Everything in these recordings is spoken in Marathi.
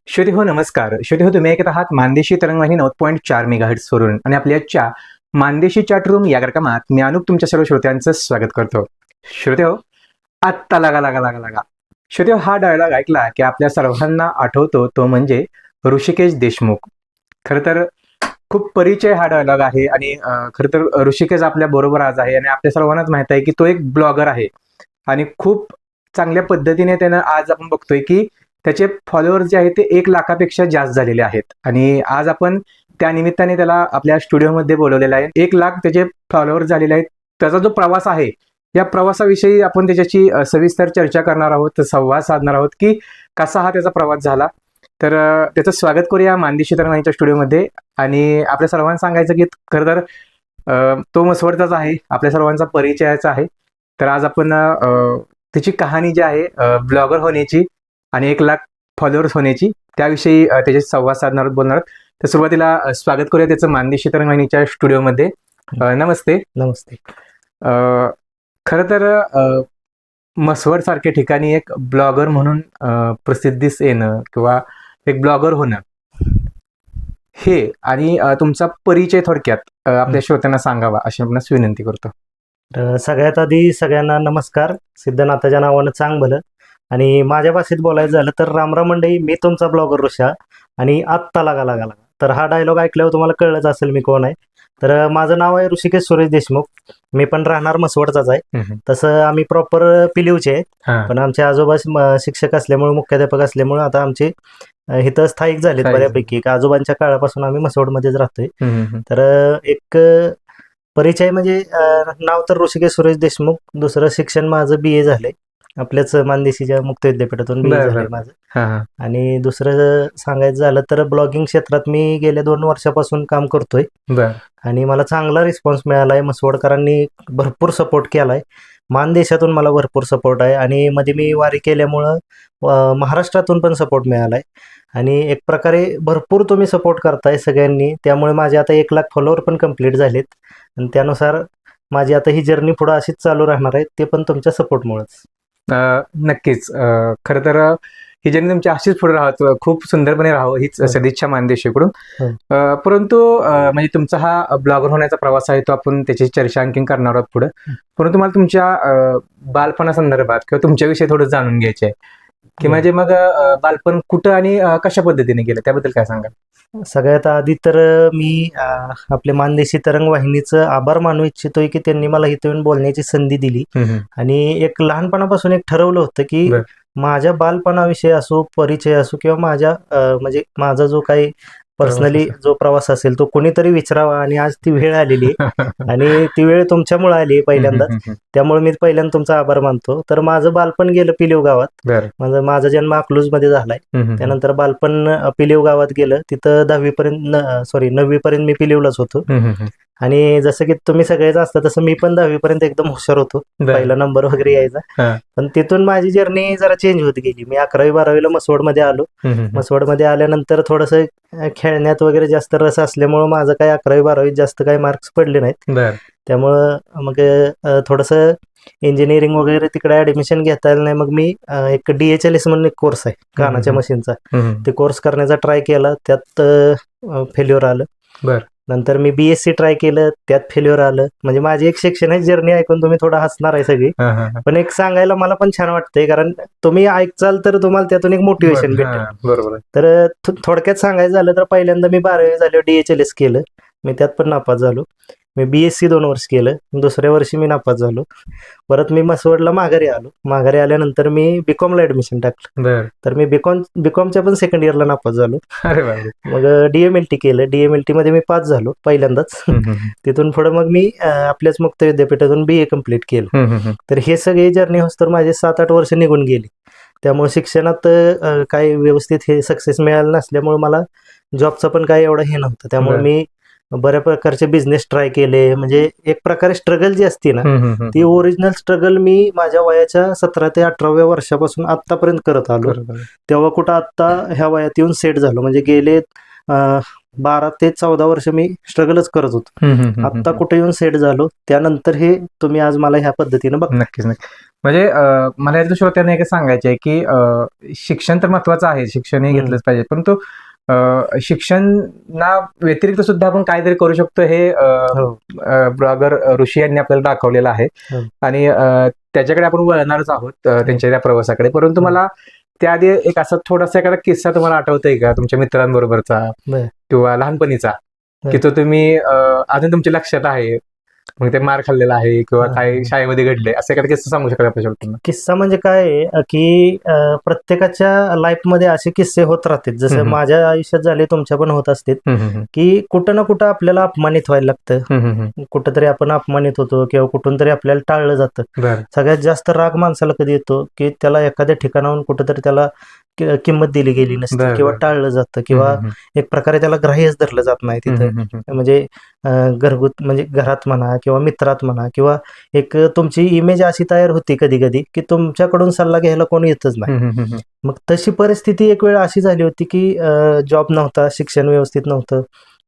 श्रोते हो नमस्कार. श्रोते हो तुम्ही ऐकत आहात मानदेशी तरंगवाहिनी 9.4 मेगाहर्ट्झ वरून आणि आपल्या आजच्या मानदेशी चॅट रूम या कार्यक्रमात मी अनुप तुमच्या सर्व श्रोत्यांचं स्वागत करतो. श्रोते हो, आत्ता लागा लागा लागा लागा. श्रोते हो, हा डायलॉग ऐकला की आपल्या सर्वांना आठवतो तो म्हणजे ऋषिकेश देशमुख. खरं तर खूप परिचय हा डायलॉग आहे आणि खरं तर ऋषिकेश आपल्या बरोबर आज आहे आणि आपल्या सर्वांनाच माहित आहे की तो एक ब्लॉगर आहे आणि खूप चांगल्या पद्धतीने त्यानं आज आपण बघतोय की त्याचे फॉलोअर्स जे आहेत ते 1 लाखापेक्षा जास्त झालेले आहेत आणि आज आपण त्या निमित्ताने त्याला आपल्या स्टुडिओमध्ये बोलवलेलं आहे. 1 लाख त्याचे फॉलोअर्स झालेले आहेत. त्याचा जो प्रवास आहे या प्रवासाविषयी आपण त्याच्याशी सविस्तर चर्चा करणार आहोत, संवाद साधणार आहोत की कसा हा त्याचा प्रवास झाला. तर त्याचं स्वागत करूया मानदेशी तरंगवाहिनीच्या स्टुडिओमध्ये आणि आपल्या सर्वांना सांगायचं की खरं तर तो मसवडचाच आहे, आपल्या सर्वांचा परिचयाचा आहे. तर आज आपण त्याची कहाणी जी आहे ब्लॉगर होण्याची आणि 1 लाख फॉलोअर्स होण्याची त्याविषयी त्याचे संवाद साधणार आहोत, बोलणार आहोत. तर सुरुवातीला स्वागत करूया त्याचं मानदेशी तरंगवाहिनीच्या स्टुडिओमध्ये. नमस्ते. नमस्ते. खरं तर मसवड सारख्या ठिकाणी एक ब्लॉगर म्हणून प्रसिद्धीस येणं किंवा एक ब्लॉगर होणं हे आणि तुमचा परिचय थोडक्यात आपल्या श्रोत्यांना सांगावा अशी आपणास विनंती करतो. सगळ्यात आधी सगळ्यांना नमस्कार. सिद्धनाथाच्या नावानं चांग भलं. आणि माझ्या भाषेत बोलायचं झालं तर रामराम मंडळी, मी तुमचा ब्लॉगर ऋषा आणि आत्ता लागा लागा लागा. तर हा डायलॉग ऐकल्यावर तुम्हाला कळलंच असेल मी कोण आहे. तर माझं नाव आहे ऋषिकेश सुरेश देशमुख. मी पण राहणार मसवडचाच आहे. तसं आम्ही प्रॉपर पिलीवचे आहे, पण आमचे आजोबा शिक्षक असल्यामुळे, मुख्याध्यापक असल्यामुळे आता आमचे इथं स्थायिक झालेत बऱ्यापैकी. आजोबांच्या काळापासून आम्ही मसवडमध्येच राहतोय. तर एक परिचय म्हणजे नाव तर ऋषिकेश सुरेश देशमुख. दुसरं शिक्षण माझं BA झालंय आपल्याच मानदेशीच्या मुक्त विद्यापीठातून BA झालंय माझं. आणि दुसरं सांगायचं झालं तर ब्लॉगिंग क्षेत्रात मी गेल्या 2 वर्षापासून काम करतोय आणि मला चांगला रिस्पॉन्स मिळालाय. मसवडकरांनी भरपूर सपोर्ट केलाय. मानदेशातून मला भरपूर सपोर्ट आहे आणि मध्ये मी वारी केल्यामुळं महाराष्ट्रातून पण सपोर्ट मिळालाय आणि एक प्रकारे भरपूर तुम्ही सपोर्ट करताय सगळ्यांनी. त्यामुळे माझे आता 1 लाख फॉलोअर पण कंप्लीट झालेत आणि त्यानुसार माझी आता ही जर्नी पुढे अशीच चालू राहणार आहे, ते पण तुमच्या सपोर्टमुळेच. नक्कीच. खरं तर ही जर्नी तुमची अशीच पुढे राहत, खूप सुंदरपणे राहावं हीच सदिच्छा मानदेशीकडून. परंतु म्हणजे तुमचा हा ब्लॉगर होण्याचा प्रवास आहे तो आपण त्याची चर्चा आणखी करणार आहोत पुढे. परंतु मला तुमच्या बालपणासंदर्भात किंवा तुमच्याविषयी थोडं जाणून घ्यायचे आहे की म्हणजे मग बालपण कुठं आणि कशा पद्धतीने गेलं त्याबद्दल काय सांगा. सगळ्यात आधी तर मी आपल्या मानदेशी तरंग वाहिनीचं आभार मानू इच्छितोय की त्यांनी मला इथे येऊन बोलण्याची संधी दिली. आणि एक लहानपणापासून एक ठरवलं होतं की माझ्या बालपणाविषयी असो, परिचय असो किंवा माझ्या म्हणजे माझा जो काही पर्सनली जो प्रवास असेल तो कोणीतरी विचारावा आणि आज ती वेळ आलेली आहे आणि ती वेळ तुमच्यामुळे आली पहिल्यांदाच. त्यामुळे मी पहिल्यांदा तुमचा आभार मानतो. तर माझं बालपण गेलं पिलीव गावात. माझा जन्म अकलूजमध्ये झालाय. त्यानंतर बालपण पिलीव गावात गेलं. तिथं 9वी पर्यंत मी पिलीवलाच होतो. आणि जसं की तुम्ही सगळेच असता तसं मी पण 10वी पर्यंत एकदम हुशार होतो. पहिला नंबर वगैरे यायचा. पण तिथून माझी जर्नी जरा चेंज होत गेली. मी 11वी-12वीला मसवडमध्ये आलो. मसवडमध्ये आल्यानंतर थोडंसं खेळण्यात वगैरे जास्त रस असल्यामुळं माझं काही 11वी-12वीत जास्त काही मार्क्स पडले नाहीत. त्यामुळं मग थोडंसं इंजिनिअरिंग वगैरे तिकडे ऍडमिशन घेता आलं नाही. मग मी एक DHLS म्हणून एक कोर्स आहे कानाच्या मशीनचा, ते कोर्स करण्याचा ट्राय केला. त्यात फेल्युअर आलं. नंतर मी BSc ट्राय केलं, त्यात फेल्युअर आलं. म्हणजे माझी एक शैक्षणिक जर्नी ऐकून तुम्ही थोडा हसणार आहे सगळी, पण एक सांगायला मला पण छान वाटतंय कारण तुम्ही ऐकचाल तर तुम्हाला त्यातून एक मोटिवेशन भेटेल. तर थोडक्यात सांगायचं झालं तर पहिल्यांदा मी 12वी झाल्यावर DHLS केलं. मी त्यात पण नापास झालो. मी BSc 2 वर्ष केलं. दुसऱ्या वर्षी मी नापास झालो. परत मी मसवडला माघारी आलो. माघारी आल्यानंतर मी BComला ऍडमिशन टाकलं. तर मी BComच्या पण सेकंड इयरला नापास झालो. मग DMLT केलं. DMLT मध्ये मी पास झालो पहिल्यांदाच. तिथून पुढे मग मी आपल्याच मुक्त विद्यापीठातून BA कम्प्लीट केलं. तर हे सगळे जर्नी होस तर माझे 7-8 वर्ष निघून गेली. त्यामुळे शिक्षणात काही व्यवस्थित हे सक्सेस मिळालं नसल्यामुळे मला जॉबचं पण काही एवढं हे नव्हतं. त्यामुळे मी बऱ्या प्रकारचे बिझनेस ट्राय केले. म्हणजे एक प्रकारे स्ट्रगल जी असते ना, ती ओरिजिनल स्ट्रगल मी माझ्या वयाच्या 17 ते 18व्या वर्षापासून आतापर्यंत करत आलो. तेव्हा कुठं आत्ता ह्या वयात येऊन सेट झालो. म्हणजे गेले 12 ते 14 वर्ष मी स्ट्रगलच करत होतो. आत्ता कुठे येऊन सेट झालो. त्यानंतर हे तुम्ही आज मला ह्या पद्धतीने बघ. नक्कीच. म्हणजे मला याचं श्रोत्यांना एक सांगायचं आहे की शिक्षण तर महत्वाचं आहे, शिक्षण हे घेतलंच पाहिजे, परंतु शिक्षणा व्यतिरिक्त सुद्धा आपण काहीतरी करू शकतो हे हो. ब्लॉगर ऋषी यांनी आपल्याला दाखवलेलं आहे. हो. आणि त्याच्याकडे आपण वळणारच आहोत त्यांच्या त्या प्रवासाकडे. परंतु हो. मला त्याआधी एक असा थोडासा एखादा किस्सा तुम्हाला आठवतोय का तुमच्या मित्रांबरोबरचा बर. किंवा लहानपणीचा, की तो तुम्ही अजून तुमच्या लक्षात आहे, मग ते मार खाल्लेला आहे किंवा काय शाळेमध्ये घडले, असं एखादा किस्सा सांगू शकता आपल्या श्रोत्यांना? किस्सा म्हणजे काय आहे, की प्रत्येकाच्या लाईफमध्ये असे किस्से होत राहतात. जसं माझ्या आयुष्यात झाले, तुमच्या पण होत असतील, की कुठं ना कुठं आपल्याला अपमानित व्हायला लागतं. कुठंतरी आपण अपमानित होतो किंवा कुठून तरी आपल्याला टाळलं जातं. बरं. सगळ्यात जास्त राग माणसाला कधी येतो, की त्याला एखाद्या ठिकाणाहून कुठंतरी त्याला किंमत दिली गेली नसते बरं, किंवा बरं. टाळलं जातं किंवा एक प्रकारे त्याला ग्राह्यच धरलं जात नाही तिथं. म्हणजे म्हणजे घरात म्हणा किंवा मित्रात म्हणा, किंवा एक तुमची इमेज अशी तयार होती कधी कधी, की तुमच्याकडून सल्ला घ्यायला कोणी येतच नाही. मग तशी परिस्थिती एक वेळ अशी झाली होती, की जॉब नव्हता, शिक्षण व्यवस्थित नव्हतं,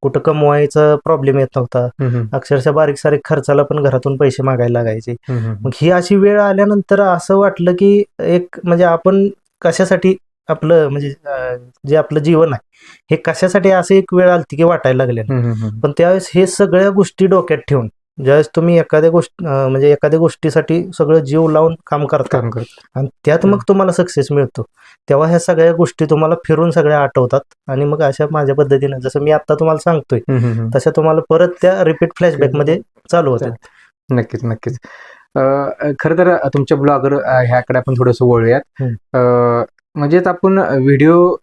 कुठं कमवायचा प्रॉब्लेम येत नव्हता, अक्षरशः बारीक सारीक खर्चाला पण घरातून पैसे मागायला लागायचे. मग ही अशी वेळ आल्यानंतर असं वाटलं, की एक म्हणजे आपण कशासाठी आपलं म्हणजे जे आपलं जीवन आहे हे कशासाठी, असं एक वेळ आलती की वाटायला लागलेलं. पण त्यावेळेस हे सगळ्या गोष्टी डोक्यात ठेवून ज्यावेळेस तुम्ही एखाद्या म्हणजे एखाद्या गोष्टीसाठी सगळं जीव लावून काम करता आणि त्यात मग तुम्हाला सक्सेस मिळतो, तेव्हा ह्या सगळ्या गोष्टी तुम्हाला फिरून सगळ्या आठवतात. आणि मग अशा माझ्या पद्धतीनं जसं मी आता तुम्हाला सांगतोय तशा तुम्हाला परत त्या रिपीट फ्लॅशबॅक मध्ये चालू होतात. नक्कीच नक्कीच. खरं तर तुमच्या ब्लॉगर ह्याकडे आपण थोडंसं वळूयात. म्हणजेच आपण व्हिडिओ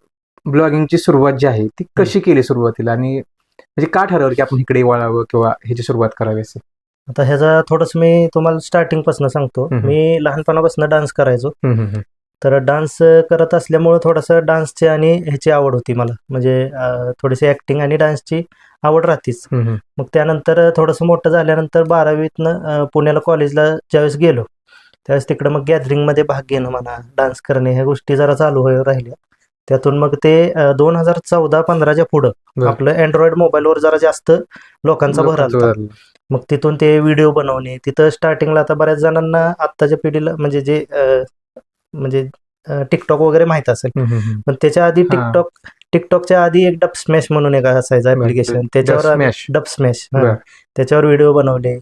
ब्लॉगिंगची सुरुवात जी आहे ती कशी केली सुरुवातीला, आणि म्हणजे का ठरवलं की आपण इकडे वळावं किंवा ह्याची सुरुवात करावी असं? आता ह्याचा थोडस मी तुम्हाला स्टार्टिंग पासून सांगतो. मी लहानपणापासून डान्स करायचो. तर डान्स करत असल्यामुळे थोडंसं डान्सची आणि ह्याची आवड होती मला, म्हणजे थोडीशी ऍक्टिंग आणि डान्सची आवड राहतीच. मग त्यानंतर थोडंसं मोठं झाल्यानंतर 12वीतनं पुण्याला कॉलेजला ज्यावेळेस गेलो त्यावेळेस तिकडं मग गॅदरिंगमध्ये भाग घेणं म्हणा, डान्स करणे, ह्या गोष्टी जरा चालू राहिल्या. त्यातून मग ते 2014-15च्या पुढं आपलं अँड्रॉइड मोबाईलवर जरा जास्त लोकांचा भर आलता. मग तिथून ते व्हिडिओ बनवणे, तिथं स्टार्टिंगला आता बऱ्याच जणांना आत्ताच्या पिढीला म्हणजे जे म्हणजे टिकटॉक वगैरे माहित असेल, पण त्याच्या आधी टिकटॉकच्या आधी एक डब स्मॅश म्हणून एक असायचं ऍप्लिकेशन, त्याच्यावर डब स्मॅश त्याच्यावर व्हिडिओ बनवले.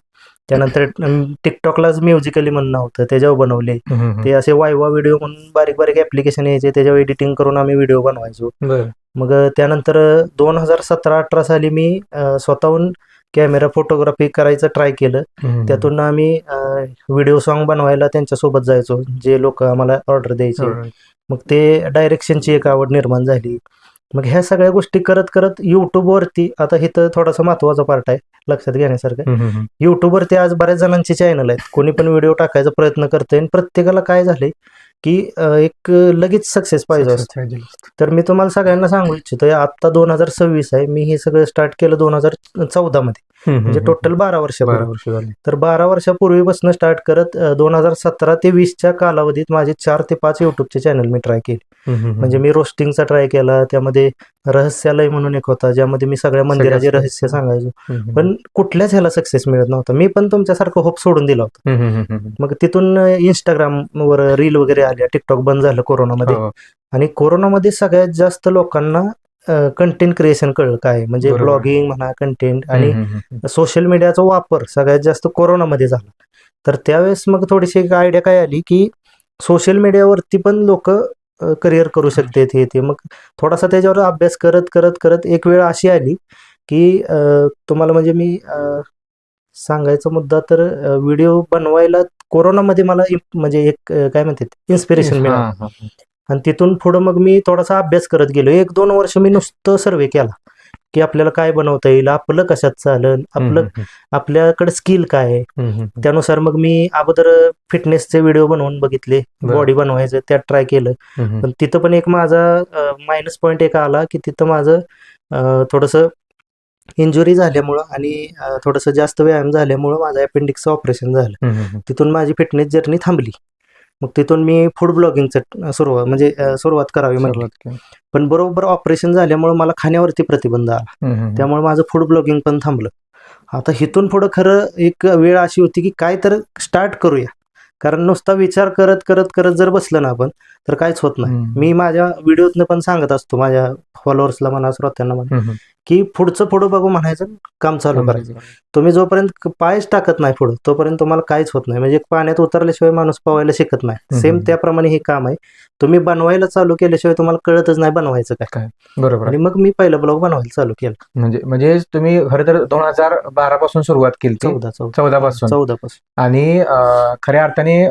त्यानंतर टिकटॉकलाच म्युझिकली म्हणणं होतं, त्याच्यावर बनवले. ते असे वायवा व्हिडिओ म्हणून बारीक बारीक ऍप्लिकेशन यायचे, त्याच्यावर एडिटिंग करून आम्ही व्हिडिओ बनवायचो. मग त्यानंतर 2017-18 साली मी स्वतःहून कॅमेरा फोटोग्राफी करायचं ट्राय केलं. त्यातून आम्ही व्हिडिओ सॉन्ग बनवायला त्यांच्यासोबत जायचो, जे लोक आम्हाला ऑर्डर द्यायचे. मग ते डायरेक्शनची एक आवड निर्माण झाली. मग ह्या सगळ्या गोष्टी करत करत युट्यूबवरती, आता इथं थोडासा महत्वाचा पार्ट आहे लक्षात घेण्यासारखं, युट्यूबवरती आज बऱ्याच जणांचे चॅनल आहेत, कोणी पण व्हिडिओ टाकायचा प्रयत्न करते आणि प्रत्येकाला काय झाले की एक लगेच सक्सेस पाहिजे असतो. तर मी तुम्हाला सगळ्यांना सांगू इच्छितो, आता 2026 आहे, मी हे सगळं स्टार्ट केलं 2014 मध्ये, म्हणजे टोटल 12 वर्ष झाली. तर 12 वर्षापूर्वीपासून स्टार्ट करत 2017 ते 20च्या कालावधीत माझे 4 ते 5 युट्यूबचे चॅनल मी ट्राय केले. म्हणजे मी रोस्टिंगचा ट्राय केला, त्यामध्ये रहस्यालय म्हणून एक होता ज्यामध्ये मी सगळ्या मंदिराचे रहस्य सांगायचो, पण कुठल्याच ह्याला सक्सेस मिळत नव्हता. मी पण तुमच्यासारखं होप सोडून दिला होता. मग तिथून इंस्टाग्रामवर रील वगैरे आल्या, टिकटॉक बंद झालं कोरोनामध्ये, आणि कोरोनामध्ये सगळ्यात जास्त लोकांना कंटेंट क्रिएशन कळलं काय, म्हणजे ब्लॉगिंग म्हणा, कंटेंट आणि सोशल मीडियाचा वापर सगळ्यात जास्त कोरोनामध्ये झाला. तर त्यावेळेस मग थोडीशी एक आयडिया काय आली की सोशल मीडियावरती पण लोक करिअर करू शकते ते. मग थोडासा त्याच्यावर अभ्यास करत करत करत एक वेळ अशी आली की तुम्हाला म्हणजे मी सांगायचा मुद्दा तर व्हिडिओ बनवायला कोरोनामध्ये मला म्हणजे एक काय म्हणतात इन्स्पिरेशन मिळालं. आणि तिथून पुढं मग मी थोडासा अभ्यास करत गेलो. 1-2 वर्ष मी नुसतं सर्वे केला की आपल्याला काय बनवता येईल, आपलं कशात चालेल, आपल्याकडे स्किल काय आहे. त्यानुसार मग मी अगोदर फिटनेसचे व्हिडिओ बनवून बघितले, बॉडी बनवायचं त्यात ट्राय केलं. पण तिथं पण एक माझा मायनस पॉईंट एक आला की तिथं माझं थोडंसं इंजुरी झाल्यामुळं आणि थोडंसं जास्त व्यायाम झाल्यामुळं माझं अपेंडिक्सचं ऑपरेशन झालं. तिथून माझी फिटनेस जर्नी थांबली. मग तिथून मी फूड ब्लॉगिंगचं सुरुवात करावी म्हटली, पण बरोबर ऑपरेशन झाल्यामुळे मला खाण्यावरती प्रतिबंध आला, त्यामुळे माझं फूड ब्लॉगिंग पण थांबलं. आता इथून पुढं खरं एक वेळ अशी होती की काय तर स्टार्ट करूया, कारण नुसता विचार करत करत करत जर बसलं ना आपण तर काहीच होत नाही. हम्म. मी माझ्या व्हिडिओतनं पण सांगत असतो माझ्या फॉलोअर्सला म्हणा, श्रोत्यांना म्हणा, हम्म. की पुढचं पुढं बघू म्हणायचं, काम चालू करायचं. तुम्ही जोपर्यंत पायच टाकत नाही पुढं तोपर्यंत तुम्हाला काहीच होत नाही. म्हणजे पाण्यात उतरल्याशिवाय माणूस पोहायला शिकत नाही. सेम त्याप्रमाणे हे काम आहे. तुम्ही बनवायला चालू केल्याशिवाय तुम्हाला कळतच नाही बनवायचं काय. बरोबर आणि आहे. मग मी पहिला ब्लॉग बनवायला चालू केलं. म्हणजे तुम्ही खरं तर 2012 पासून सुरुवात केली, 14 पासून. 14 पासून. आणि खऱ्या अर्थाने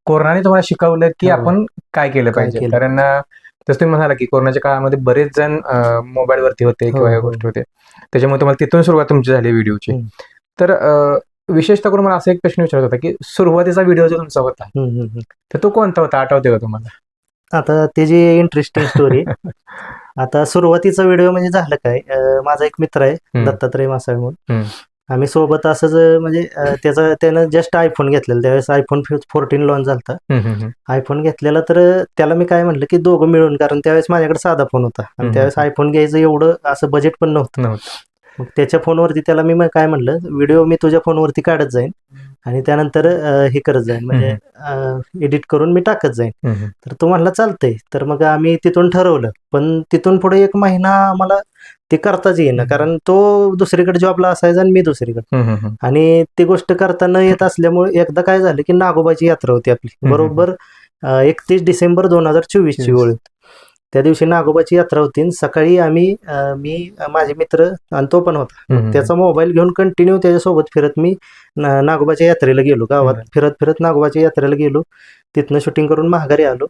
कोरोनाने तुम्हाला शिकवलं की हो. आपण काय केलं काय पाहिजे. केलं. कारण जसं तुम्ही म्हणाला की कोरोनाच्या काळामध्ये बरेच जण मोबाईल वरती होते हो, किंवा या हो. गोष्टी होते, त्याच्यामुळे तुम्हाला तिथून सुरुवात तुमची झाली व्हिडिओची. हम्म. तर विशेषतः करून मला असा एक प्रश्न विचारत होता की सुरुवातीचा व्हिडिओ जो तुमचा होता तर तो कोणता होता, आठवते का तुम्हाला? आता त्याची इंटरेस्टिंग स्टोरी. आता सुरुवातीचा व्हिडिओ म्हणजे झालं काय, माझा एक मित्र आहे दत्तात्रय मासाळ म्हणून. आम्ही सोबत असंच म्हणजे त्यानं जस्ट आयफोन घेतलेला त्यावेळेस, आयफोन 14 लॉन्च झालता. आयफोन घेतलेला तर त्याला मी काय म्हटलं की दोघं मिळून, कारण त्यावेळेस माझ्याकडे साधा फोन होता आणि त्यावेळेस आयफोन घ्यायचं एवढं असं बजेट पण नव्हतं. मग त्याच्या फोनवरती त्याला मी काय म्हणलं, व्हिडिओ मी तुझ्या फोनवरती काढत जाईन आणि त्यानंतर हे करत जाईन, म्हणजे एडिट करून मी टाकत जाईन. तर तो म्हणला चालतंय. तर मग आम्ही तिथून ठरवलं, पण तिथून पुढे 1 महिना आम्हाला ते करताच येईना, कारण तो दुसरीकडे जॉबला असायचा आणि मी दुसरीकडे. आणि ती गोष्ट करता न येत असल्यामुळे एकदा काय झालं की नागोबाची यात्रा होती आपली, बरोबर 31 डिसेंबर 2024 ची वेळ. त्या दिवशी नागोबाची यात्रा होती. सकाळी आम्ही मी, माझे मित्र आणि तो पण होता. त्याचा मोबाईल घेऊन कंटिन्यू त्याच्यासोबत फिरत मी नागोबाच्या यात्रेला गेलो. गावात फिरत फिरत नागोबाच्या यात्रेला गेलो. तिथनं शूटिंग करून माघारी आलो.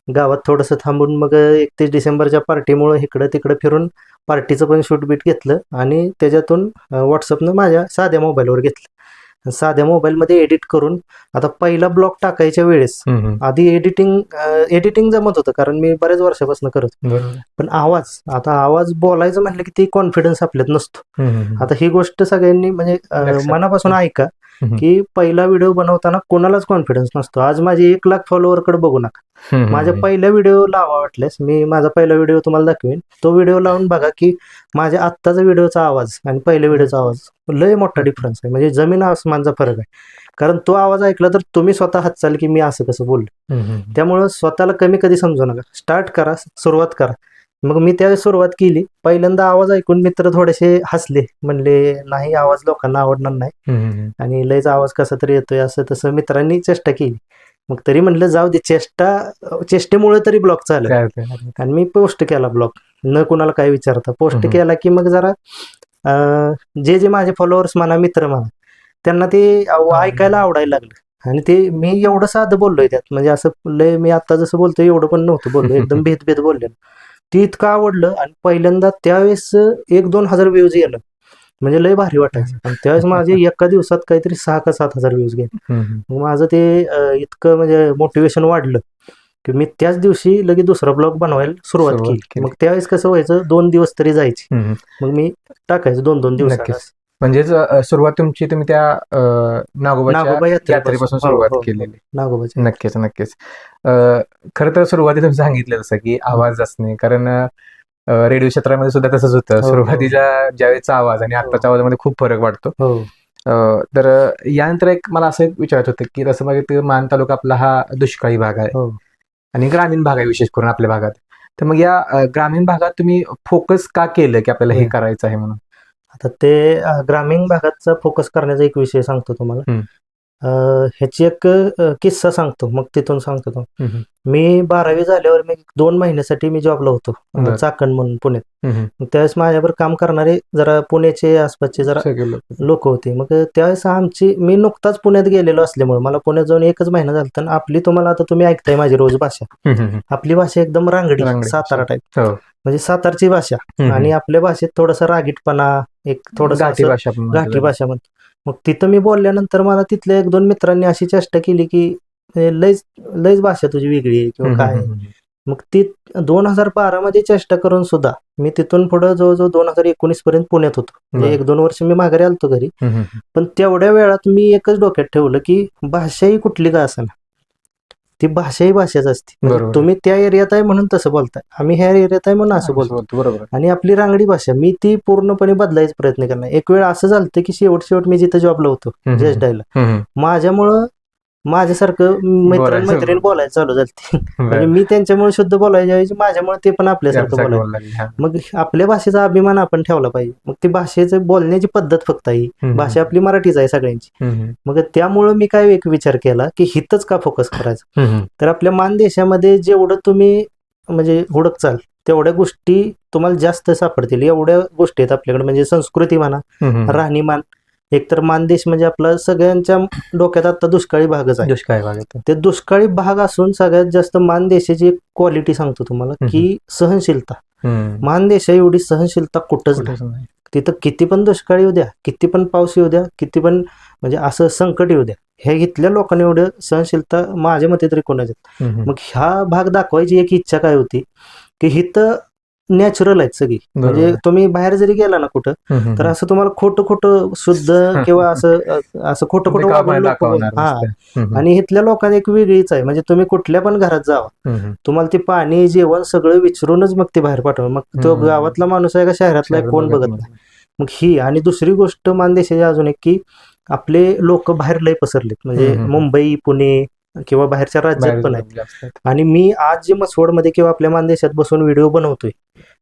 गावात थोडंसं थांबून मग 31 डिसेंबरच्या पार्टीमुळे इकडं तिकडं फिरून पार्टीचं पण शूट बीट घेतलं आणि त्याच्यातून व्हॉट्सअपनं माझ्या साध्या मोबाईलवर घेतलं. साध्या मोबाईलमध्ये एडिट करून, आता पहिला ब्लॉग टाकायच्या वेळेस आधी एडिटिंग जमत होतं, कारण मी बऱ्याच वर्षापासून करत होतो. पण आवाज बोलायचं म्हटलं की ती कॉन्फिडन्स आपल्यात नसतो. आता ही गोष्ट सगळ्यांनी म्हणजे मनापासून ऐका की पहिला व्हिडिओ बनवताना कोणालाच कॉन्फिडन्स नसतो. आज माझे 1 लाख फॉलोअरकडे बघू नका. माझ्या पहिल्या व्हिडिओ लावा वाटल्यास, मी माझा पहिला व्हिडिओ तुम्हाला दाखवेन. तो व्हिडिओ लावून बघा की माझ्या आत्ताचा व्हिडिओचा आवाज आणि पहिल्या व्हिडिओचा आवाज लय मोठा डिफरन्स आहे. म्हणजे जमीन आसमानचा फरक आहे. कारण तो आवाज ऐकला तर तुम्ही स्वतः हातचाल की मी असं कसं बोललो. त्यामुळं स्वतःला कमी कधी समजू नका. स्टार्ट करा, सुरुवात करा. मग मी त्यावेळेस सुरुवात केली. पहिल्यांदा आवाज ऐकून मित्र थोडेसे हसले, म्हणले नाही आवाज लोकांना आवडणार नाही आणि लयच आवाज कसा तरी येतोय, असं तसं मित्रांनी चेष्टा केली. मग तरी म्हणलं जाऊ दे, चेष्टेमुळे तरी ब्लॉग चालेल. आणि मी पोस्ट केला ब्लॉग, न कुणाला काय विचारता पोस्ट केला की मग जरा जे माझे फॉलोअर्स म्हणा, मित्र म्हणा, त्यांना ते ऐकायला आवडायला लागलं. आणि ते मी एवढं साधं बोललोय त्यात, म्हणजे असं लय मी आता जसं बोलतोय एवढं पण नव्हतं बोललो, एकदम भेद बोललेलं. ती इतकं आवडलं आणि पहिल्यांदा त्यावेळेस 1-2 हजार व्ह्यूज गेलं, म्हणजे लय भारी वाटायचं. आणि त्यावेळेस माझे एका दिवसात काहीतरी 6 का 7 हजार व्ह्यूज गेले. मग माझं ते इतकं म्हणजे मोटिवेशन वाढलं की मी त्याच दिवशी लगेच दुसरा ब्लॉग बनवायला सुरुवात केली. मग त्यावेळेस कसं व्हायचं, 2 दिवस तरी जायचे. मग मी टाकायचं 2-2 दिवस. म्हणजे सुरुवात तुमची तुम्ही त्या नागोबा यात्रेपासून सुरुवात केलेली. नागोबाच्या. नक्कीच. खरं तर सुरुवाती तुम्ही सांगितलं जसं की आवाज असणे, कारण रेडिओ क्षेत्रामध्ये सुद्धा तसंच होतं. सुरुवातीच्या ज्यावेळेचा आवाज आणि आत्ताच्या आवाजामध्ये खूप फरक वाटतो. तर यानंतर एक मला असं विचारायचं होतं की तसं बघितलं मान तालुका आपला हा दुष्काळी भाग आहे आणि ग्रामीण भाग आहे विशेष करून आपल्या भागात. तर मग या ग्रामीण भागात तुम्ही फोकस का केलं की आपल्याला हे करायचं आहे म्हणून? आता ते ग्रामीण भागाचा फोकस करण्याचा एक विषय सांगतो तुम्हाला. ह्याची एक किस्सा सांगतो, मग तिथून सांगतो तो. मी 12वी झाल्यावर मी 2 महिन्यासाठी मी जॉबला होतो चाकण म्हणून पुण्यात. मग त्यावेळेस माझ्यावर काम करणारे जरा पुण्याचे आसपासचे जरा लोक होते. मग त्यावेळेस मी नुकताच पुण्यात गेलेलो असल्यामुळे मला पुण्यात जाऊन 1च महिना झाला. आपली तुम्हाला आता तुम्ही ऐकताय माझी रोज भाषा, आपली भाषा एकदम रांगडी सातारा टाईप, म्हणजे सातारची भाषा. आणि आपल्या भाषेत थोडासा रागीटपणा, एक थोडासा घाटी भाषा म्हणतो. मग तिथं मी बोलल्यानंतर मला तिथल्या 1-2 मित्रांनी अशी चेष्टा केली की लयच भाषा तुझी वेगळी आहे किंवा काय. मग ती 2012 मध्ये चेष्टा करून सुद्धा मी तिथून पुढे जवळजवळ 2019 पर्यंत पुण्यात होतो. म्हणजे 1-2 वर्ष मी माघारी आलतो घरी. पण तेवढ्या वेळात मी एकच डोक्यात ठेवलं की भाषा ही कुठली का असेना, ती भाषा ही भाषाच असते. तुम्ही त्या एरियात आहे म्हणून तसं बोलताय, आम्ही ह्या एरियात आहे म्हणून असं बोलतो. आणि आपली रांगडी भाषा मी ती पूर्णपणे बदलायचा प्रयत्न करणार. एक वेळ असं झालं की शेवट मी जिथं जॉबला होतो जस्ट डायला, माझ्यामुळं माझ्यासारखं बोलायचं. मैत्रीण बोलायला चालू झाली. म्हणजे बरं. मी त्यांच्यामुळे शुद्ध बोलायच्या ऐवजी माझ्यामुळे ते पण आपल्यासारखं त्यासारखं बोलायला. बोलायला लागले. हा. मग आपल्या भाषेचा अभिमान आपण ठेवला पाहिजे. मग ती भाषेचं बोलण्याची पद्धत फक्त आहे. हम्म. भाषा आपली मराठीच आहे सगळ्यांची. हम्म. मग त्यामुळं मी काय एक विचार केला की हितच का फोकस करायचा. हम्म. तर आपल्या मानदेशामध्ये जेवढं तुम्ही म्हणजे हुडकचाल तेवढ्या गोष्टी तुम्हाला जास्त सापडतील. एवढ्या गोष्टी आहेत आपल्याकडे, म्हणजे संस्कृती म्हणा, हम्म. राहणीमान. एकतर मानदेश म्हणजे आपला सगळ्यांच्या डोक्यात आता दुष्काळी भागच आहे. दुष्काळी भाग येतो. ते दुष्काळी भाग असून सगळ्यात जास्त मानदेशाची एक क्वालिटी सांगतो तुम्हाला की सहनशीलता. हम्म. मानदेशा एवढी सहनशीलता कुठंच नाही. कुठेच नाही. तिथं किती पण दुष्काळ येऊ द्या, किती पण पाऊस येऊ द्या, किती पण म्हणजे असं संकट येऊ द्या, हे इथल्या लोकांनी एवढं सहनशीलता माझ्या मते तरी कोणाच्यात. हम्म. मग ह्या भाग दाखवायची एक इच्छा काय होती की हिथं नॅचरल आहेत सगळी. म्हणजे बरोबर. तुम्ही बाहेर जरी गेला ना कुठं हम्म. तर असं तुम्हाला खोटं खोटं शुद्ध किंवा असं खोटं खोटं वागून लोक दाखवणार हा. नसतं. हम्म. आणि इथल्या लोकांना एक वेगळीच आहे. म्हणजे तुम्ही कुठल्या पण घरात जावा, हम्म. तुम्हाला ते पाणी जेवण सगळं विचारूनच मग ते बाहेर पाठवा. मग तो गावातला माणूस आहे का शहरातला आहे कोण बघत नाही. मग ही आणि दुसरी गोष्ट मानदेशाची अजून एक की आपले लोक बाहेर लय पसरलेत. म्हणजे मुंबई, पुणे किंवा बाहेरच्या राज्यात पण आहेत. जास्त आहेत. आणि मी आज जे मसवडमध्ये किंवा आपल्या मानदेशात बसून व्हिडिओ बनवतोय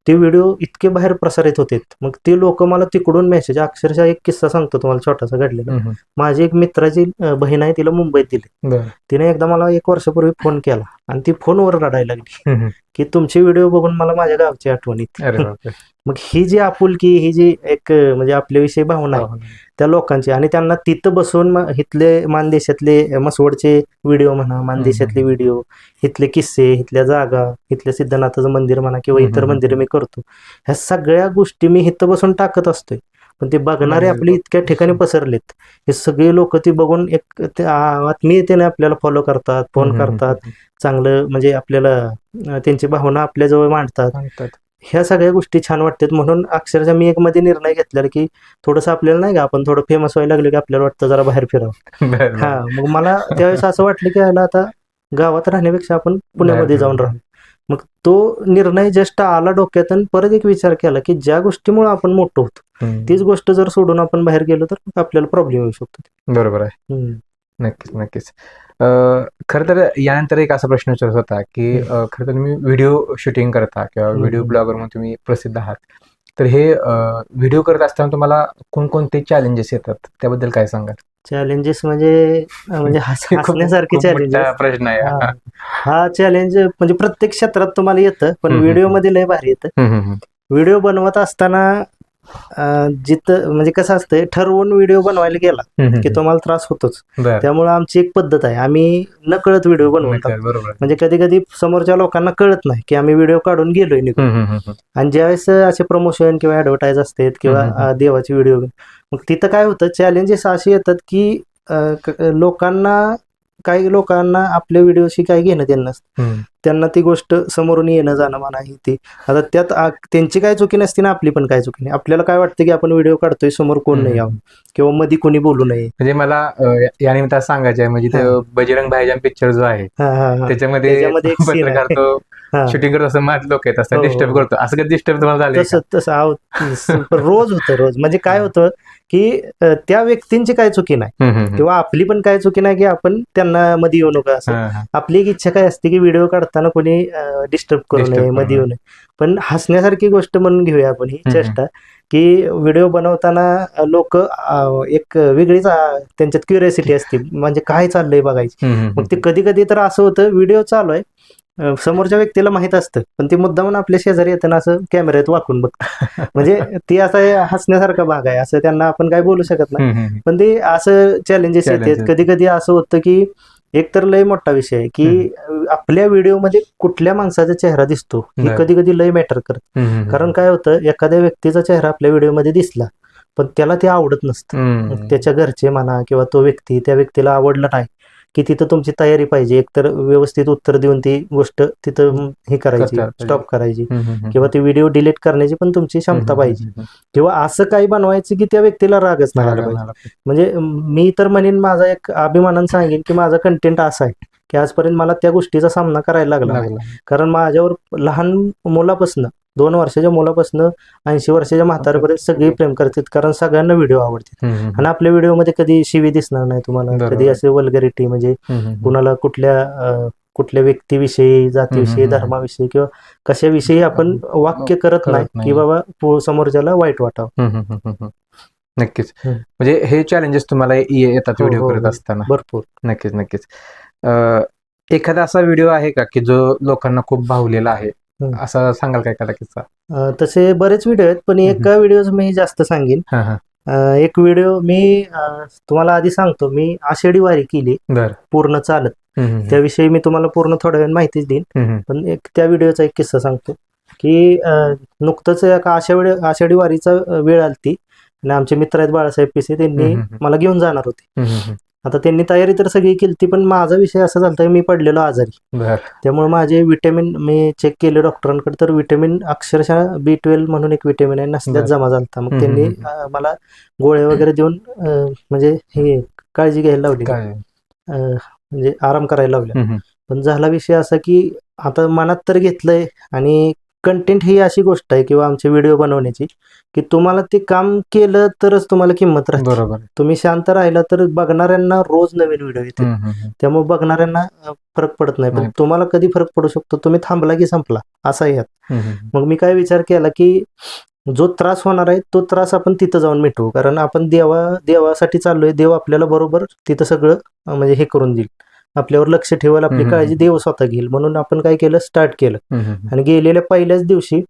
ते व्हिडिओ इतके बाहेर प्रसारित होते. मग ते लोक मला तिकडून मेसेज, अक्षरशः एक किस्सा सांगतो तुम्हाला छोटासा घडलेला. हम्म. माझी एक मित्राची बहीण आहे, तिला मुंबईत दिली. बरं. तिने एकदा मला 1 वर्षापूर्वी फोन केला आणि ती फोनवर रडायला लागली हम्म. की तुमचे व्हिडिओ बघून मला माझ्या गावची आठवण येते. अरे बापरे. मग ही जी आपुलकी, ही जी एक म्हणजे आपल्याविषयी भावना आहे त्या लोकांची, आणि त्यांना तिथं बसून इथले मानदेशातले मसवडचे व्हिडिओ म्हणा, मानदेशातले व्हिडिओ, इथले किस्से, इथल्या जागा, इथल्या सिद्धनाथाचं मंदिर म्हणा किंवा इतर मंदिरं मी करतो, ह्या सगळ्या गोष्टी मी इथं बसून टाकत असतोय. पण ते बघणारे आपले इतक्या ठिकाणी पसरलेत, हे सगळे लोक ती बघून एक आत्मीयतेने आपल्याला फॉलो करतात, फोन करतात, चांगलं म्हणजे आपल्याला त्यांची भावना आपल्याजवळ मांडतात. ह्या सगळ्या गोष्टी छान वाटतात. म्हणून अक्षरशः मी एक मध्ये निर्णय घेतलेला की थोडंसं आपल्याला नाही का, आपण थोडं फेमस व्हायला लागलो की आपल्याला वाटतं जरा बाहेर फिरावं. हा, मग मला त्यावेळेस असं वाटलं की याला आता गावात राहण्यापेक्षा आपण पुण्यामध्ये जाऊन राहू. मग तो निर्णय जस्ट आला डोक्यातून. परत एक विचार केला की ज्या गोष्टीमुळे आपण मोठं होतो तीच गोष्ट जर सोडून आपण बाहेर गेलो तर आपल्याला प्रॉब्लेम येऊ शकतो. बरोबर आहे. नक्कीच नक्कीच. खरं तर यानंतर एक असा प्रश्न विचारत होता की खरं तर तुम्ही व्हिडिओ शूटिंग करता किंवा व्हिडिओ ब्लॉगर म्हणून तुम्ही प्रसिद्ध आहात, तर हे व्हिडिओ करत असताना तुम्हाला कोणकोणते चॅलेंजेस येतात, त्याबद्दल काय सांगाल? चॅलेंजेस म्हणजे हसण्यासारखे चॅलेंजेस प्रश्न आहे हा. चॅलेंज म्हणजे प्रत्येक क्षेत्रात तुम्हाला येतं, पण व्हिडिओ मध्ये लय भारी येतं. व्हिडिओ बनवत असताना जिथं म्हणजे कसं असतंय, ठरवून व्हिडिओ बनवायला गेला की तुम्हाला त्रास होतोच. त्यामुळे आमची एक पद्धत आहे, आम्ही नकळत व्हिडिओ बनवतो. म्हणजे कधी कधी समोरच्या लोकांना कळत नाही की आम्ही व्हिडिओ काढून गेलोय निघून. आणि ज्यावेळेस असे प्रमोशन किंवा ऍडव्हर्टाईज असतात किंवा देवाची व्हिडिओ, मग तिथं काय होतं, चॅलेंजेस असे येतात की काही लोकांना आपल्या व्हिडिओशी काही घेणं देणं नसतं. त्यांना ती गोष्ट समोरून येणं जाणं म्हणा ही ती. आता त्यात त्यांची काय चुकी नसती ना आपली पण काय चुकी नाही. आपल्याला काय वाटतं की आपण व्हिडिओ काढतोय, समोर कोण नाही यावं किंवा मध्ये कोणी बोलू नये. म्हणजे मला या निमित्तानं सांगायचं आहे, म्हणजे बजरंग भाईजान पिक्चर जो आहे त्याच्यामध्ये पत्रकार तो शूटिंग करत असं माझे लोक येत असतात, डिस्टर्ब करतो. असं कधी डिस्टर्ब तुम्हाला झालं? तसं रोज होतं. रोज म्हणजे काय होतं की त्या व्यक्तींची काय चुकी नाही किंवा आपली पण काय चुकी नाही की आपण त्यांना मध्ये येऊ नका असं. आपली एक इच्छा काय असते की व्हिडिओ काढताना कोणी डिस्टर्ब करू नये, मध्ये येऊ नये. पण हसण्यासारखी गोष्ट म्हणून घेऊया आपण ही चेष्टा की व्हिडिओ बनवताना लोक एक वेगळीच त्यांच्यात क्युरियोसिटी असते, म्हणजे काय चाललंय बघायची. मग ते कधी कधी तर असं होतं, व्हिडिओ चालू आहे, समोरच्या व्यक्तीला माहित असतं, पण ते मुद्दामून आपल्या शेजारी येताना असं कॅमेऱ्यात वाकून बघतं. म्हणजे ती असा हसण्यासारखा भाग आहे, असं त्यांना आपण काय बोलू शकत नाही. पण ते असं चॅलेंजेस येतात. कधी कधी असं होतं की एक तर लय मोठा विषय आहे की आपल्या व्हिडिओमध्ये कुठल्या माणसाचा चेहरा दिसतो हे कधी कधी लय मॅटर करत. कारण काय होतं, एखाद्या व्यक्तीचा चेहरा आपल्या व्हिडिओमध्ये दिसला पण त्याला ते आवडत नसतं. त्याच्या घरचे म्हणा किंवा तो व्यक्ती, त्या व्यक्तीला आवडलं नाही की तिथं तुमची तयारी पाहिजे, एकतर व्यवस्थित उत्तर देऊन ती गोष्ट तिथं हे करायची, स्टॉप करायची, किंवा ती व्हिडिओ डिलीट करण्याची पण तुमची क्षमता पाहिजे, किंवा असं काही बनवायचं की त्या व्यक्तीला रागच नाही आला पाहिजे. म्हणजे मी तर म्हणेन, माझा एक अभिमानानं सांगेन की माझा कंटेंट असा आहे की आजपर्यंत मला त्या गोष्टीचा सामना करायला लागला. कारण माझ्यावर लहान मुलापासून 2 वर्षाच्या मुलापासून 80 वर्षाच्या म्हाताऱ्यापर्यंत सगळे प्रेम करतात, कारण सगळ्यांना व्हिडिओ आवडतात. आणि आपल्या व्हिडिओमध्ये कधी शिवी दिसणार नाही तुम्हाला, बरोबर. कधी असे वल्गरिटी म्हणजे कुणाला कुठल्या व्यक्तीविषयी, जातीविषयी, धर्माविषयी किंवा कशाविषयी आपण वाक्य करत नाही की बाबा समोरच्याला वाईट वाटावं. नक्कीच. म्हणजे हे चॅलेंजेस तुम्हाला येतात व्हिडिओ करत असताना? भरपूर. नक्कीच नक्कीच. एखादा असा व्हिडिओ आहे का की जो लोकांना खूप भावलेला आहे, असं सांगाल का एखादा किस्सा? तसे बरेच व्हिडिओ आहेत, पण एका व्हिडिओ मी जास्त सांगेन. एक व्हिडिओ मी तुम्हाला आधी सांगतो, मी आषाढी वारी केली पूर्ण चालत. त्याविषयी मी तुम्हाला पूर्ण थोड्या वेळ माहितीच देईन, पण त्या व्हिडिओचा एक किस्सा सांगतो की नुकतंच एका आषाढी वारीचा वेळ आलती आणि आमचे मित्र आहेत बाळासाहेब पिसे, त्यांनी मला घेऊन जाणार होते. आता त्यांनी तयारी तर सगळी केली, पण माझा विषय असा झाला की मी पडलेलो आजारी. त्यामुळे माझे विटॅमिन मी चेक केले डॉक्टरांकडे, तर विटॅमिन अक्षरशः B12 म्हणून एक विटॅमिन आहे, नसल्यात जमा झालता. मग त्यांनी मला गोळे वगैरे देऊन म्हणजे हे काळजी घ्यायला लावली, म्हणजे आराम करायला लावला. पण झाला विषय असा की आता मनात तर घेतलंय, आणि कंटेंट ही अशी गोष्ट आहे किंवा आमचे व्हिडिओ बनवण्याची की तुम्हाला ते काम केलं तरच तुम्हाला किंमत राहते. बरोबर. तुम्ही शांत राहिला तर बघणाऱ्यांना रोज नवीन व्हिडिओ येते, त्यामुळे बघणाऱ्यांना फरक पडत नाही. पण तुम्हाला कधी फरक पडू शकतो, तुम्ही थांबला की संपला, असा यात. मग मी काय विचार केला की जो त्रास होणार आहे तो त्रास आपण तिथं जाऊन मिटवू, कारण आपण देवासाठी चाललोय. देव आपल्याला बरोबर तिथं सगळं म्हणजे हे करून देईल, आपल्यावर लक्ष ठेवायला, आपली काळजी देव स्वतः घेईल. म्हणून आपण काय केलं, स्टार्ट केलं. आणि गेलेल्या पहिल्याच दिवशी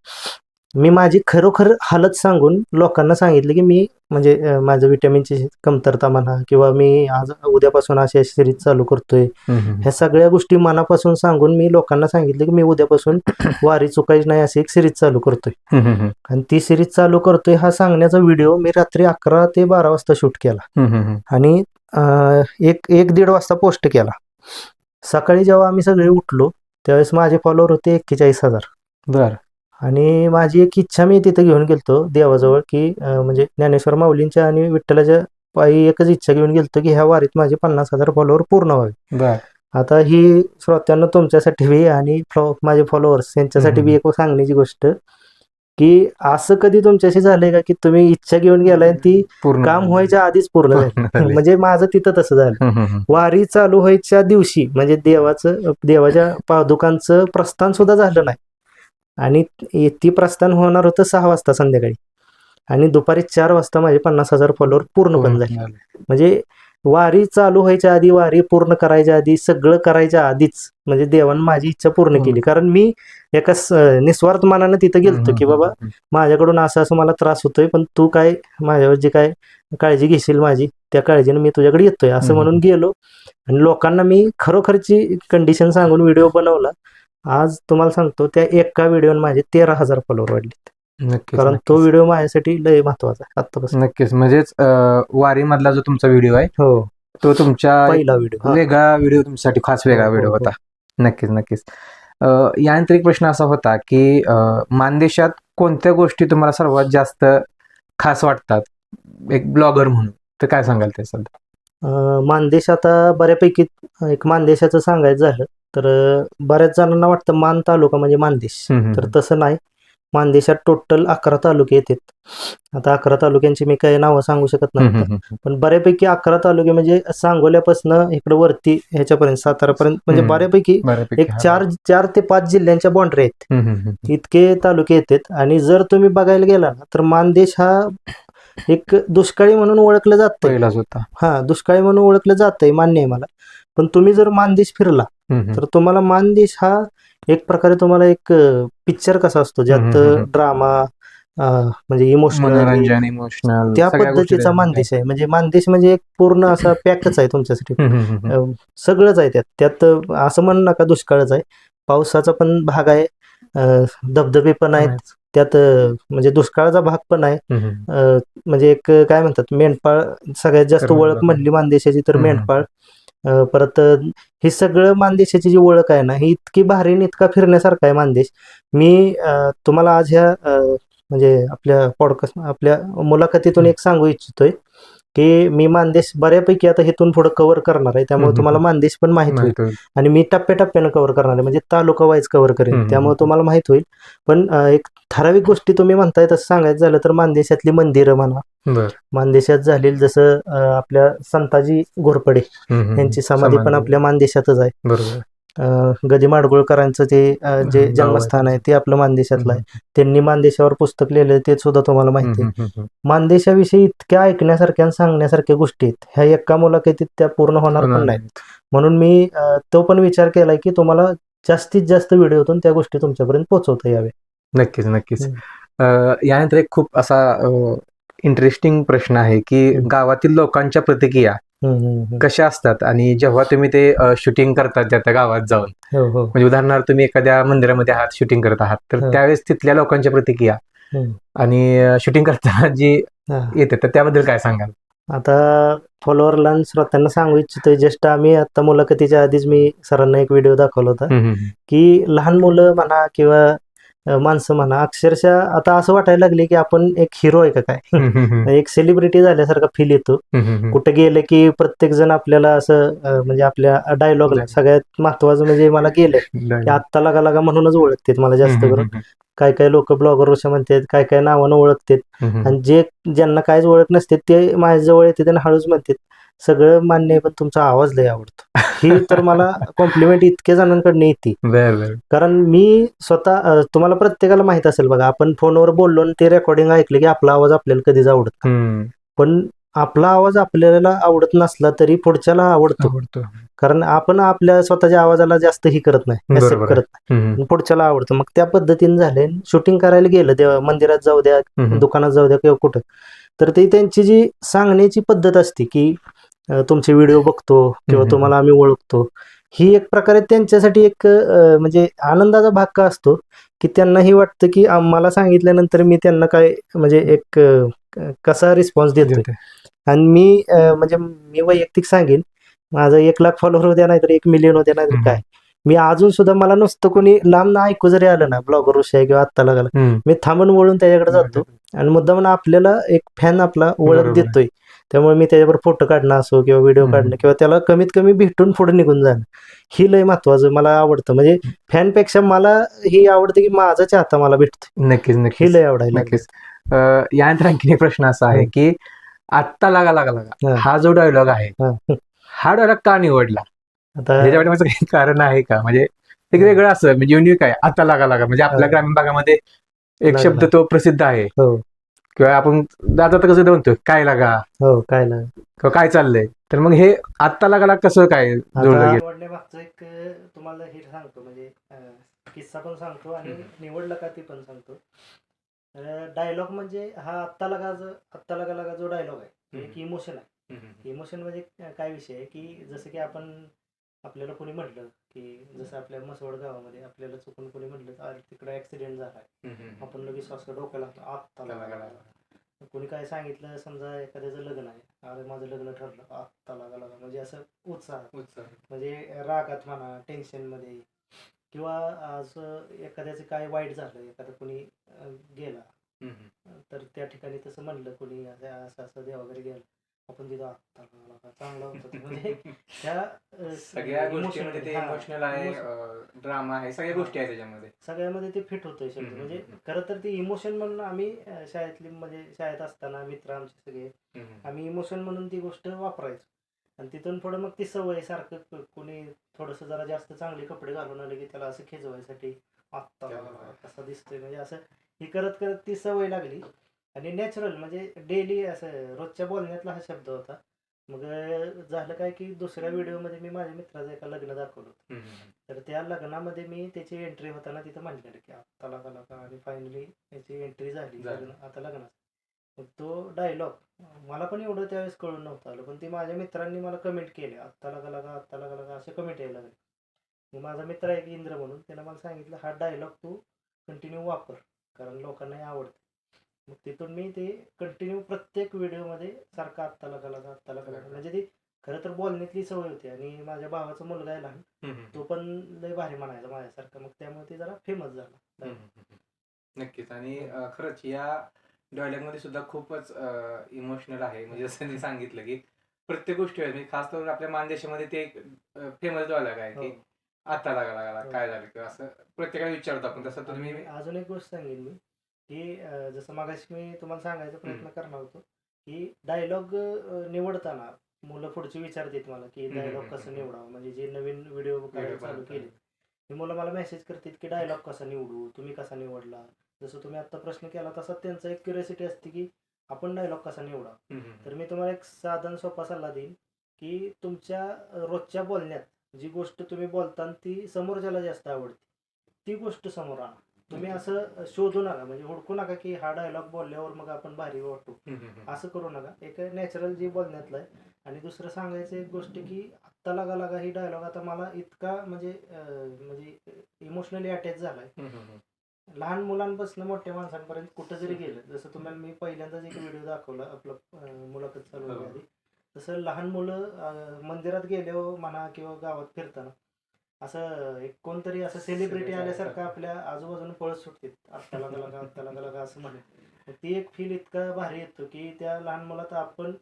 मी माझी खरोखर हालत सांगून लोकांना सांगितलं की मी म्हणजे माझं विटॅमिनची कमतरता म्हणा, किंवा मी आज उद्यापासून अशी सिरीज चालू करतोय, ह्या सगळ्या गोष्टी मनापासून सांगून मी लोकांना सांगितलं की मी उद्यापासून वारी चुकायची नाही अशी एक सिरीज चालू करतोय. आणि ती सिरीज चालू करतोय हा सांगण्याचा व्हिडिओ मी रात्री 11 ते 12 वाजता शूट केला आणि 1-1:30 वाजता पोस्ट केला. सकाळी जेव्हा आम्ही सगळे उठलो त्यावेळेस माझे फॉलोअर होते 41,000. आणि माझी एक इच्छा मी तिथे घेऊन गेलतो देवाजवळ की म्हणजे ज्ञानेश्वर माऊलींच्या आणि विठ्ठलाच्या पायी एकच इच्छा घेऊन गेलतो की ह्या वारीत माझे 50,000 फॉलोअर पूर्ण व्हावे. आता ही श्रोत्यांना तुमच्यासाठी बी आणि माझे फॉलोअर्स यांच्यासाठी बी एक सांगण्याची गोष्ट की असं कधी तुमच्याशी झालंय का की तुम्ही इच्छा घेऊन गेलाय ती काम व्हायच्या आधीच पूर्ण झाली? म्हणजे माझं तिथं तसं झालं. वारी चालू व्हायच्या दिवशी म्हणजे देवाच्या पादुकांचं प्रस्थान सुद्धा झालं नाही, आणि ती प्रस्थान होणार होतं 6 वाजता संध्याकाळी, आणि दुपारी 4 वाजता माझे 50,000 फॉलोअर पूर्ण झाले. म्हणजे वारी चालू व्हायच्या आधी, वारी पूर्ण करायच्या आधी, सगळं करायच्या आधीच म्हणजे देवानं माझी इच्छा पूर्ण केली. कारण मी एका निस्वार्थ मनानं तिथं गेलतो की बाबा माझ्याकडून असं मला त्रास होतोय, पण तू काय माझ्यावर जी काय काळजी घेशील माझी, त्या काळजीने मी तुझ्याकडे येतोय असं म्हणून गेलो. आणि लोकांना मी खरोखरची कंडिशन सांगून व्हिडिओ बनवला. आज तुम्हाला सांगतो त्या एका व्हिडिओने माझे 13,000 फॉलोअर वाढले. कारण तो व्हिडिओ माझ्यासाठी लय महत्वाचा आहे आतापासून. नक्कीच. म्हणजेच वारी मधला जो तुमचा व्हिडिओ आहे तो तुमच्या पहिला व्हिडिओ, वेगळा व्हिडिओ, तुमच्यासाठी खास वेगळा व्हिडिओ होता. नक्कीच नक्कीच. यानंतर एक प्रश्न असा होता की मानदेशात कोणत्या गोष्टी तुम्हाला सर्वात जास्त खास वाटतात एक ब्लॉगर म्हणून, तर काय सांगाल ते सध्या? मानदेश आता बऱ्यापैकी एक मानदेशाचं सांगायचं झालं तर बऱ्याच जणांना वाटतं मान तालुका म्हणजे मानदेश, तर तसं नाही. मानदेशात टोटल 11 तालुके येतात. आता 11 तालुक्यांची मी काही नावं सांगू शकत नाही, पण बऱ्यापैकी 11 तालुके म्हणजे सांगोल्यापासून इकडे वरती ह्याच्यापर्यंत सातारापर्यंत म्हणजे बऱ्यापैकी एक 4 ते 5 जिल्ह्यांच्या बाउंड्री आहेत, इतके तालुके येतात. आणि जर तुम्ही बघायला गेला ना तर मानदेश हा एक दुष्काळी म्हणून ओळखलं जातं. दुष्काळी म्हणून ओळखलं जातंय, मान्य आहे मला. पण तुम्ही जर मानदेश फिरला तर तुम्हाला मानदेश हा एक प्रकारे तुम्हाला एक पिक्चर कसा असतो ज्यात ड्रामा म्हणजे इमोशनल त्या पद्धतीचा मानदेश आहे. म्हणजे मानदेश म्हणजे एक पूर्ण असा पॅकच आहे तुमच्यासाठी, सगळंच आहे त्यात असं म्हणू नका दुष्काळच आहे. पावसाचा पण भाग आहे, धबधबे पण आहेत त्यात, म्हणजे दुष्काळाचा भाग पण आहे. म्हणजे एक काय म्हणतात मेंढपाळ, सगळ्यात जास्त ओळख म्हणली मानदेशाची तर मेंढपाळ. परत हे सगळं मानदेशाची जी ओळख आहे ना ही इतकी भारी आणि इतका फिरण्यासारखा आहे मानदेश. मी तुम्हाला आज ह्या म्हणजे आपल्या पॉडकास्ट आपल्या मुलाखतीतून एक सांगू इच्छितोय की मी मानदेश बऱ्यापैकी आता इथून पुढे कव्हर करणार आहे, त्यामुळे तुम्हाला मानदेश पण माहित होईल आणि मी टप्प्याटप्प्यानं कव्हर करणार आहे, म्हणजे तालुका वाईज कव्हर करेन, त्यामुळे तुम्हाला माहित होईल. पण एक ठराविक गोष्टी तुम्ही म्हणताय तसं सांगायचं झालं तर मानदेशातली मंदिरं म्हणा, मानदेशात झालेली जसं आपल्या संताजी घोरपडे यांची समाधी पण आपल्या मानदेशातच आहे. बरोबर. गदी माडगुळकरांचं ते जे जन्मस्थान आहे ते आपलं मानदेशातलं आहे. त्यांनी मानदेशावर पुस्तक लिहिलं ते सुद्धा तुम्हाला माहिती आहे. मानदेशाविषयी इतक्या ऐकण्यासारख्या आणि सांगण्यासारख्या गोष्टी आहेत, ह्या एका मुलाखतीत त्या पूर्ण होणार पण नाहीत. म्हणून मी तो पण विचार केलाय की तुम्हाला जास्तीत जास्त व्हिडिओतून त्या गोष्टी तुमच्यापर्यंत पोहोचवता यावे. नक्कीच नक्कीच. यानंतर एक खूप असा इंटरेस्टिंग प्रश्न आहे की गावातील लोकांच्या प्रतिक्रिया कशा असतात आणि जेव्हा तुम्ही ते शूटिंग करतात त्या गावात जाऊन, म्हणजे उदाहरणार्थ तुम्ही एखाद्या मंदिरामध्ये आहात, शूटिंग करत आहात, तर त्यावेळेस तिथल्या लोकांच्या प्रतिक्रिया आणि शूटिंग करताना जी येते तर त्याबद्दल काय सांगाल? आता फॉलोअरला आणि श्रोत्यांना सांगू इच्छितोय, जस्ट आम्ही आता मुलाखतीच्या आधीच मी सरांना एक व्हिडिओ दाखवला होता की लहान मुलं म्हणा किंवा माणसं म्हणा अक्षरशः आता असं वाटायला लागले की आपण एक हिरो आहे का काय, एक सेलिब्रिटी झाल्यासारखा फील येतो. कुठे गेले की प्रत्येक जण आपल्याला असं म्हणजे आपल्या डायलॉगला सगळ्यात महत्वाचं म्हणजे मला गेलं की आत्ता लागा लागा म्हणूनच ओळखतात मला जास्त करून. काय काय लोक ब्लॉगर वरच्या म्हणतात, काय काय नावानं ओळखतात, आणि ज्यांना काहीच ओळख नसते ते माझ्याजवळ येते त्यांना हळूच म्हणतात सगळं मान्य आहे पण तुमचा आवाज लय आवडतो. ही तर मला कॉम्प्लिमेंट इतक्या जणांकडनं येते. कारण मी स्वतः तुम्हाला प्रत्येकाला माहित असेल बघा, आपण फोनवर बोललो आणि ते रेकॉर्डिंग ऐकलं की आपला आवाज आपल्याला कधीच आवडत नाही. पण आपला आवाज आपल्याला आवडत नसला तरी पुढच्याला आवडतो, कारण आपण आपल्या स्वतःच्या आवाजाला जास्त ही करत नाही, ऍक्सेप्ट करत नाही, पुढच्याला आवडतं. मग त्या पद्धतीने झाले. शूटिंग करायला गेलं तेव्हा मंदिरात जाऊ द्या, दुकानात जाऊ द्या किंवा कुठं, तर ते त्यांची जी सांगण्याची पद्धत असते की तुमचे व्हिडिओ बघतो किंवा तुम्हाला आम्ही ओळखतो, ही एक प्रकारे त्यांच्यासाठी एक म्हणजे आनंदाचा भाग का असतो की त्यांनाही वाटतं की मला सांगितल्यानंतर मी त्यांना काय म्हणजे एक कसा रिस्पॉन्स देतोय. आणि मी म्हणजे मी वैयक्तिक सांगेन, माझं 1,00,000 फॉलोअर होऊ द्या नाहीतर 1,000,000 होऊ द्या नाहीतर काय, मी अजून सुद्धा मला नुसतं कोणी लांब ना ऐकू जरी आलं ना ब्लॉगर विषय किंवा आत्ता लागायला, मी थांबून वळून त्याच्याकडे जातो आणि मुद्दाम आपल्याला एक फॅन आपला ओळख देतोय, त्यामुळे मी त्याच्यावर फोटो काढणं असो किंवा व्हिडिओ काढणं किंवा त्याला कमीत कमी भेटून पुढे निघून जाणं, ही लय महत्वाचं मला आवडतं. म्हणजे फॅनपेक्षा मला ही आवडते की माझा चाहता मला भेटतोय. नक्कीच ही लय आवडायला. नक्कीच. यानंतर आणखी एक प्रश्न असा आहे की आत्ता लागा लागा लागा हा जो डायलॉग आहे, हा डायलॉग का निवडला? त्याच्यामध्ये माझं काही कारण आहे का? म्हणजे एक वेगळं असं म्हणजे युनिक आहे आत्ता लागा लागा, म्हणजे आपल्या ग्रामीण भागामध्ये एक शब्द तो प्रसिद्ध आहे, किंवा आपण दादा कसं म्हणतो काय लागा, काय लागा किंवा काय चाललंय, तर मग हे आत्ता लागा लागा कसं काय जोडलं गेलं? निवडण्यामागचं एक तुम्हाला हे सांगतो, म्हणजे किस्सा पण सांगतो आणि निवडलं का ते पण सांगतो. डायलॉग म्हणजे हा आत्ता लागा लागा जो डायलॉग आहे एक इमोशन आहे. इमोशन म्हणजे काय विषय आहे की जसं की आपल्याला कोणी म्हटलं की जसं आपल्या मसवड गावामध्ये आपल्याला चुकून कोणी म्हटलं तर तिकडे ऍक्सिडेंट झालाय, आपण लगेच असं डोक्याला आत्ता लागा. कोणी काय सांगितलं, समजा एखाद्याचं लग्न आहे, अरे माझं लग्न ठरलं, आत्ता लागा, म्हणजे असं उत्साह म्हणजे रागात म्हणा, टेन्शन मध्ये, किंवा असं एखाद्याचं काय वाईट झालं, एखादं कोणी गेला तर त्या ठिकाणी तसं म्हणलं कोणी असं असं देव वगैरे गेलं, आपण तिथं आत्ता लागा चांगला होता. म्हणजे त्या सगळ्या गोष्टीमध्ये ते इमोशनल आहे, ड्रामा आहे, सगळ्या गोष्टी आहेत त्याच्यामध्ये, सगळ्यामध्ये ते फिट होतंय शब्द. म्हणजे खरं तर ते इमोशन म्हणून आम्ही शाळेतली म्हणजे शाळेत असताना मित्र आमचे सगळे आम्ही इमोशन म्हणून ती गोष्ट वापरायचो. आणि तिथून पुढे मग ती सवय सारखं कोणी थोडस जरा जास्त चांगले कपडे घालून आले की त्याला असं खेचवायसाठी आत्ता कसा दिसतोय, म्हणजे असं ही करत करत ती सवय लागली. आणि नॅचरल म्हणजे डेली असं रोजच्या बोलण्यातला हा शब्द होता. मग झालं काय की दुसऱ्या व्हिडिओमध्ये मी माझ्या मित्राचं एका लग्न दाखवलं होतं, तर त्या लग्नामध्ये मी त्याची एंट्री होताना तिथं म्हटलेलं की आत्ता लागा, आणि फायनली त्याची एंट्री झाली आता लग्नात. मग तो डायलॉग मला पण एवढं त्यावेळेस कळून नव्हतं आलं, पण ती माझ्या मित्रांनी मला कमेंट केले आत्ता लागा असे कमेंट यायला लागले. मग माझा मित्र आहे की इंद्र म्हणून, त्यानं मला सांगितलं हा डायलॉग तू कंटिन्यू वापर, कारण लोकांनाही आवडतं. मग तिथून मी ते कंटिन्यू प्रत्येक व्हिडिओमध्ये सारखं आत्ता लागा, म्हणजे ती खरं तर बोलण्यातली सवय होती. आणि माझ्या भावाचा मुलगा आहे लहान, तो पण लय भारी म्हणायचा माझ्यासारखं, मग त्यामुळे ते जरा फेमस झाला. नक्कीच. आणि खरंच या डायलॉग मध्ये सुद्धा खूपच इमोशनल आहे. म्हणजे जसं मी सांगितलं की प्रत्येक गोष्टी आहेत. म्हणजे खास करून आपल्या मानदेशामध्ये ते एक फेमस डायलॉग आहे की हो. आता लागला हो. काय झालं किंवा असं प्रत्येकाला विचारतो आपण. तसं तुम्ही आणि अजून एक गोष्ट सांगेन मी की जसं मगाशी मी तुम्हाला सांगायचा प्रयत्न करणार होतो की डायलॉग निवडताना मुलं पुढची विचारतात मला की डायलॉग कसं निवडावं, म्हणजे जे नवीन व्हिडिओ करायला चालू केले ही मुलं मला मेसेज करतात की डायलॉग कसा निवडू, तुम्ही कसा निवडला. जसं तुम्ही आता प्रश्न केला तसा त्यांचा एक क्युरियोसिटी असते की आपण डायलॉग कसा निवडा. तर मी तुम्हाला एक साधन सोपा सल्ला देईन की तुमच्या रोजच्या बोलण्यात जी गोष्ट तुम्ही बोलता ती समोरच्याला जास्त आवडते ती गोष्ट समोर आणा. तुम्ही असं शोधू नका, म्हणजे हुडकू नका की हा डायलॉग बोलल्यावर मग आपण भारी वाटू, असं करू नका. एक नॅचरल जी बोलण्यातलं आहे. आणि दुसरं सांगायचं एक गोष्ट की आत्ता लागा लागा ही डायलॉग आता मला इतका म्हणजे इमोशनली अटॅच झालाय. लहान मुलांपासून मोठ्या माणसांपर्यंत कुठं जरी गेलं, जसं तुम्हाला मी पहिल्यांदाच एक व्हिडिओ दाखवला आपलं मुलाखत चालू होण्याआधी, तसं लहान मुलं मंदिरात गेल्यावर म्हणा किंवा गावात फिरताना असं एक कोणतरी असं सेलिब्रिटी आल्यासारखं आपल्या आजूबाजूला पळत सुटते, आत्ता लागा लागा आत्ता लागा लागा असं म्हणत. ती एक फील इतका भारी येतो की त्या लहान मुलात आपण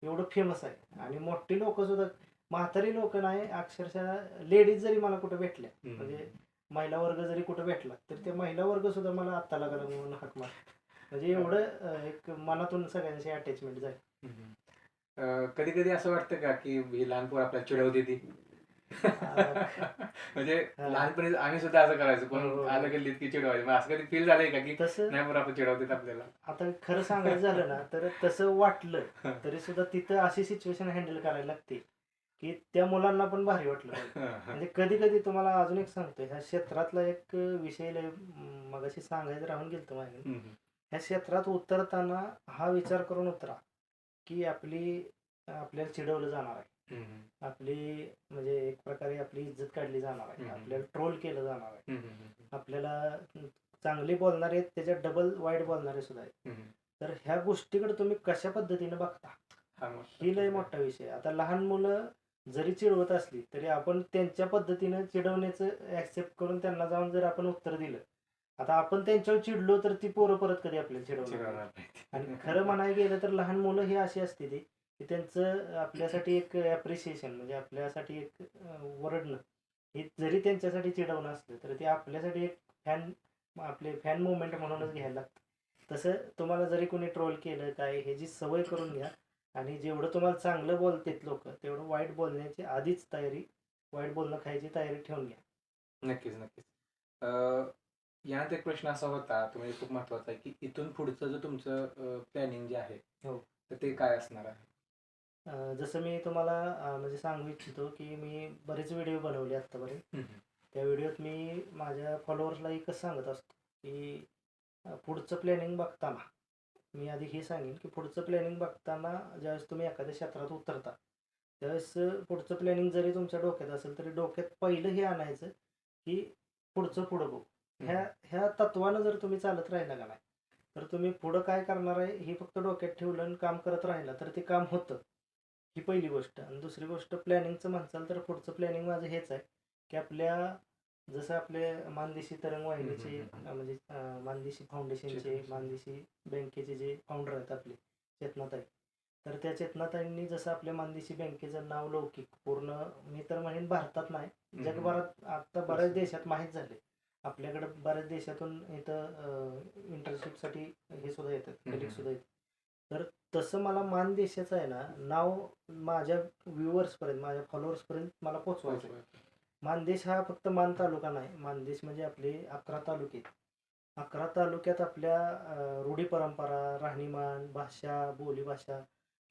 एवढं फेमस आहे. आणि मोठी लोक सुद्धा, म्हातारी लोक नाही, अक्षरशः लेडीज जरी मला कुठं भेटल्या, म्हणजे महिला वर्ग जरी कुठं भेटला तर ते महिला वर्ग सुद्धा मला आत्ता लागा लागा म्हणून हाक मार, म्हणजे एवढं एक मनातून सगळ्यांची अटॅचमेंट झाली. कधी कधी असं वाटतं का की ही लहान पोर आपल्याला चिडवते ती? म्हणजे लहानपणी आम्ही सुद्धा असं करायचो, कोण आलं गल्लीत की चिडवायचं. मग असं कधी फील झालंय का की तसं नाही बरं आपण चिडवतात आपल्याला? आता खरं सांगायचं झालं ना तर तसं वाटलं तरी सुद्धा तिथं अशी सिच्युएशन हँडल करायला लागते की त्या मुलांना पण भारी वाटलं पाहिजे. म्हणजे कधी कधी तुम्हाला अजून एक सांगतोय, ह्या क्षेत्रातला एक विषय मगाशी सांगायचं राहून गेलं माझ्या. ह्या क्षेत्रात उतरताना हा विचार करून उतरा की आपल्याला चिडवलं जाणार आहे, आपली म्हणजे एक प्रकारे आपली इज्जत काढली जाणार आहे, आपल्याला ट्रोल केलं जाणार आहे, आपल्याला चांगले बोलणारे आहेत त्याच्यात डबल वाईट बोलणारे सुद्धा आहेत. तर ह्या गोष्टीकडे तुम्ही कशा पद्धतीने बघता ही लय मोठा विषय. आता लहान मुलं जरी चिडवत असली तरी आपण त्यांच्या पद्धतीनं चिडवण्याचं ऍक्सेप्ट करून त्यांना जाऊन जर आपण उत्तर दिलं, आता आपण त्यांच्यावर चिडलो तर ती पोरं परत कधी आपल्याला चिडवणार. आणि खरं म्हणायला गेलं तर लहान मुलं ही अशी असते ती की त्यांचं आपल्यासाठी एक ॲप्रिसिएशन, म्हणजे आपल्यासाठी एक वरडणं, हे जरी त्यांच्यासाठी चिडवणं असलं तर ते आपल्यासाठी एक आपले फॅन मुवमेंट म्हणूनच घ्यायला लागतं. तसं तुम्हाला जरी कोणी ट्रोल केलं काय, ह्याची सवय करून घ्या. आणि जेवढं तुम्हाला चांगलं बोलतात लोक तेवढं वाईट बोलण्याची आधीच तयारी, वाईट बोलणं खायची तयारी ठेवून घ्या. नक्कीच नक्कीच. यात एक प्रश्न असा होता, तो म्हणजे खूप महत्वाचा आहे की इथून पुढचं जो तुमचं प्लॅनिंग जे आहे तर ते काय असणार आहे? जसं मी तुम्हाला म्हणजे सांगू इच्छितो की मी बरेच व्हिडिओ बनवले आत्तापर्यंत. त्या व्हिडिओत मी माझ्या फॉलोअर्सला एकच सांगत असतो की पुढचं प्लॅनिंग बघताना मी आधी हे सांगेन की पुढचं प्लॅनिंग बघताना ज्यावेळेस तुम्ही एखाद्या क्षेत्रात उतरता त्यावेळेस पुढचं प्लॅनिंग जरी तुमच्या डोक्यात असेल तरी डोक्यात पहिलं हे आणायचं की पुढचं पुढं बघू. ह्या तत्वानं जर तुम्ही चालत राहिला का नाही तर तुम्ही पुढं काय करणार आहे हे फक्त डोक्यात ठेवलं आणि काम करत राहिला तर ते काम होतं. ही पहिली गोष्ट. आणि दुसरी गोष्ट प्लॅनिंगचं म्हणसाल तर पुढचं प्लॅनिंग माझं हेच आहे की जसं आपले मानदेशी तरंग वाहिनीचे म्हणजे मानदेशी फाउंडेशनचे, मानदेशी बँकेचे जे फाउंडर आहेत आपले चेतनाताई, तर त्या चेतनाताईंनी जसं आपल्या मानदेशी बँकेचं नाव लौकिक पूर्ण, मी तर म्हणेन भारतात नाही जगभरात आता बऱ्याच देशात माहीत झाले. आपल्याकडं बऱ्याच देशातून इथं इंटर्नशिपसाठी हे सुद्धा येतात, कलिग सुद्धा येतात. तर तसं मला मानदेशाचं आहे ना नाव माझ्या व्ह्युअर्सपर्यंत, माझ्या फॉलोअर्सपर्यंत मला पोचवायचं आहे. मानदेश हा फक्त मान तालुका नाही, मानदेश म्हणजे आपले 11 तालुके. 11 तालुक्यात आपल्या रूढी परंपरा, राहणीमान, भाषा, बोलीभाषा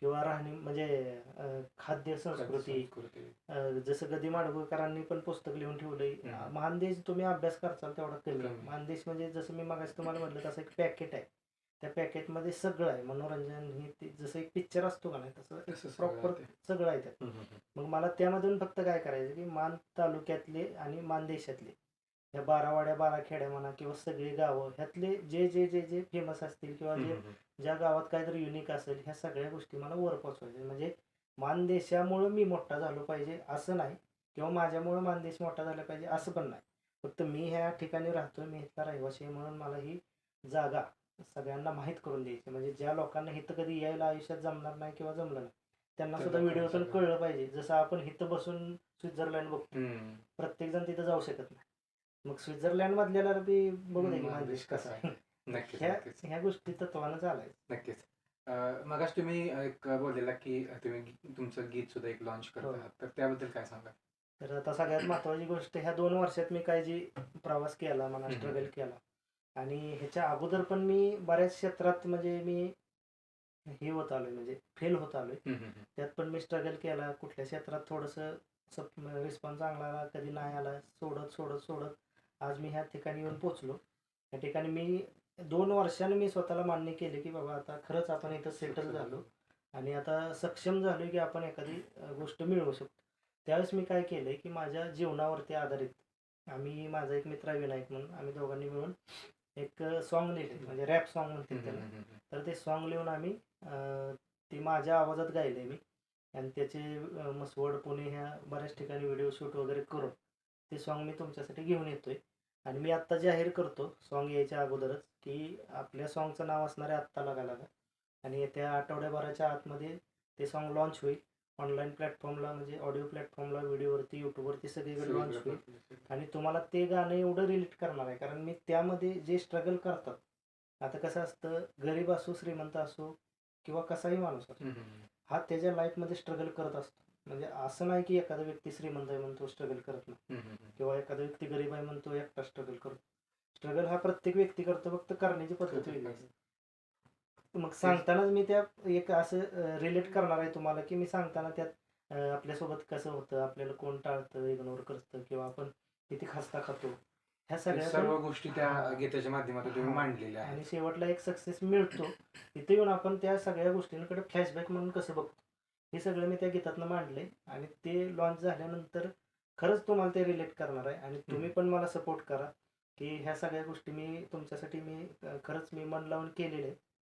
किंवा म्हणजे खाद्य संस्कृती, जसं गदी माडगुळकरांनी पण पुस्तक लिहून ठेवलंय. मानदेश तुम्ही अभ्यास करचाल तेवढा कमी आहे. मानदेश म्हणजे जसं मी मागाशी तुम्हाला म्हटलं तसं एक पॅकेट आहे. त्या पॅकेटमध्ये सगळं आहे, मनोरंजन हे जसं एक पिक्चर असतो का नाही तसं प्रॉपर सगळं आहे त्यात. मग मला त्यामधून फक्त काय करायचं की मान तालुक्यातले आणि मानदेशातले ह्या 12 वाड्या 12 खेड्या म्हणा किंवा सगळी गावं ह्यातले जे जे जे जे फेमस असतील किंवा ज्या गावात काहीतरी युनिक असेल ह्या सगळ्या गोष्टी मला वर पोचवायच्या. म्हणजे मानदेशामुळं मी मोठा झालो पाहिजे असं नाही, किंवा माझ्यामुळं मानदेश मोठा झाला पाहिजे असं पण नाही. फक्त मी ह्या ठिकाणी राहतोय, मी इथला रहिवासी आहे म्हणून मला ही जागा सगळ्यांना माहीत करून द्यायचे, म्हणजे ज्या लोकांना इथं कधी यायला आयुष्यात जमणार नाही किंवा जमलं नाही त्यांना त्या सुद्धा लोकांना व्हिडिओतून सगळं. कळलं पाहिजे. जसं आपण इथं बसून स्वित्झर्लंड बघतो, प्रत्येक जण तिथं जाऊ शकत नाही, मग स्वित्झर्लंड मधल्याला बी बघू दे की मानदेश कसा आहे. नक्कीच ह्या नक्कीच ह्या गोष्टी तत्वानं चालायचं. नक्कीच. मगाच तुम्ही एक बोललेला की तुम्ही तुमचं गीत सुद्धा एक लॉन्च करत हो. आहात, तर त्याबद्दल काय सांगा? तर आता सगळ्यात महत्वाची गोष्ट, ह्या 2 वर्षात मी काय जी प्रवास केला, मला हम्म. स्ट्रगल केला, आणि ह्याच्या अगोदर पण मी बऱ्याच क्षेत्रात म्हणजे मी हे होत आलोय, म्हणजे फेल होत आलोय. त्यात पण मी स्ट्रगल केला. कुठल्या क्षेत्रात थोडंसं रिस्पॉन्स चांगला आला, कधी नाही आला, सोडत सोडत सोडत आज मी ह्या ठिकाणी येऊन पोचलो. या ठिकाणी मी 2 वर्षांनी मी स्वतःला मान्य केले की बाबा आता खरंच आपण इथं सेटल झालो आणि आता सक्षम झालो की आपण एखादी गोष्ट मिळवू शकतो. त्यावेळेस मी काय केलंय की माझ्या जीवनावरती आधारित माझा एक मित्र आहे विनायक म्हणून, आम्ही दोघांनी मिळून एक सॉन्ग लिहिले, म्हणजे रॅप सॉन्ग म्हणतात त्याला. तर ते सॉन्ग लिहून आम्ही ते माझ्या आवाजात गायले मी, आणि त्याचे मसवड, पुणे ह्या बऱ्याच ठिकाणी व्हिडिओ शूट वगैरे करून ते सॉन्ग मी तुमच्यासाठी घेऊन येतोय. आणि मी आत्ता जाहीर करतो सॉन्ग यायच्या अगोदरच की आपल्या सॉन्गचं नाव असणार आहे आत्ता लागा लागा, आणि येत्या आठवड्याभराच्या आतमध्ये ते सॉन्ग लॉन्च होईल ऑनलाईन प्लॅटफॉर्मला, म्हणजे ऑडिओ प्लॅटफॉर्मला, व्हिडिओवरती, यूट्यूबवरती सगळीकडे लॉन्च होईल. आणि तुम्हाला ते गाणं एवढं रिलेट करणार आहे, कारण मी त्यामध्ये जे स्ट्रगल करतात, आता कसं असतं, गरीब असो, श्रीमंत असो, किंवा कसाही माणूस असो, हा त्याच्या लाईफमध्ये स्ट्रगल करत असतो. म्हणजे असं नाही की एखादा व्यक्ती श्रीमंत आहे म्हणून तो स्ट्रगल करत नाही, किंवा एखादा व्यक्ती गरीब आहे म्हणून तो एकटा स्ट्रगल करतो. स्ट्रगल हा प्रत्येक व्यक्ती करतो, फक्त करण्याची पद्धत वेगळी असते. मग सांगतानाच मी त्या एक असं रिलेट करणार आहे तुम्हाला, की मी सांगताना त्यात आपल्यासोबत कसं होतं, आपल्याला कोण टाळतं, इग्नोर करतं, किंवा आपण किती खस्ता खातो, ह्या सगळ्या सर्व गोष्टी त्या गीताच्या माध्यमातून तुम्ही मांडलेल्या आणि आहेत. शेवटला एक सक्सेस मिळतो. तिथे येऊन आपण त्या सगळ्या गोष्टींकडे फ्लॅशबॅक म्हणून कसं बघतो, हे सगळं मी त्या गीतातनं मांडले. आणि ते लॉन्च झाल्यानंतर खरंच तुम्हाला ते रिलेट करणार आहे, आणि तुम्ही पण मला सपोर्ट करा की ह्या सगळ्या गोष्टी मी तुमच्यासाठी खरंच मी मन लावून केलेले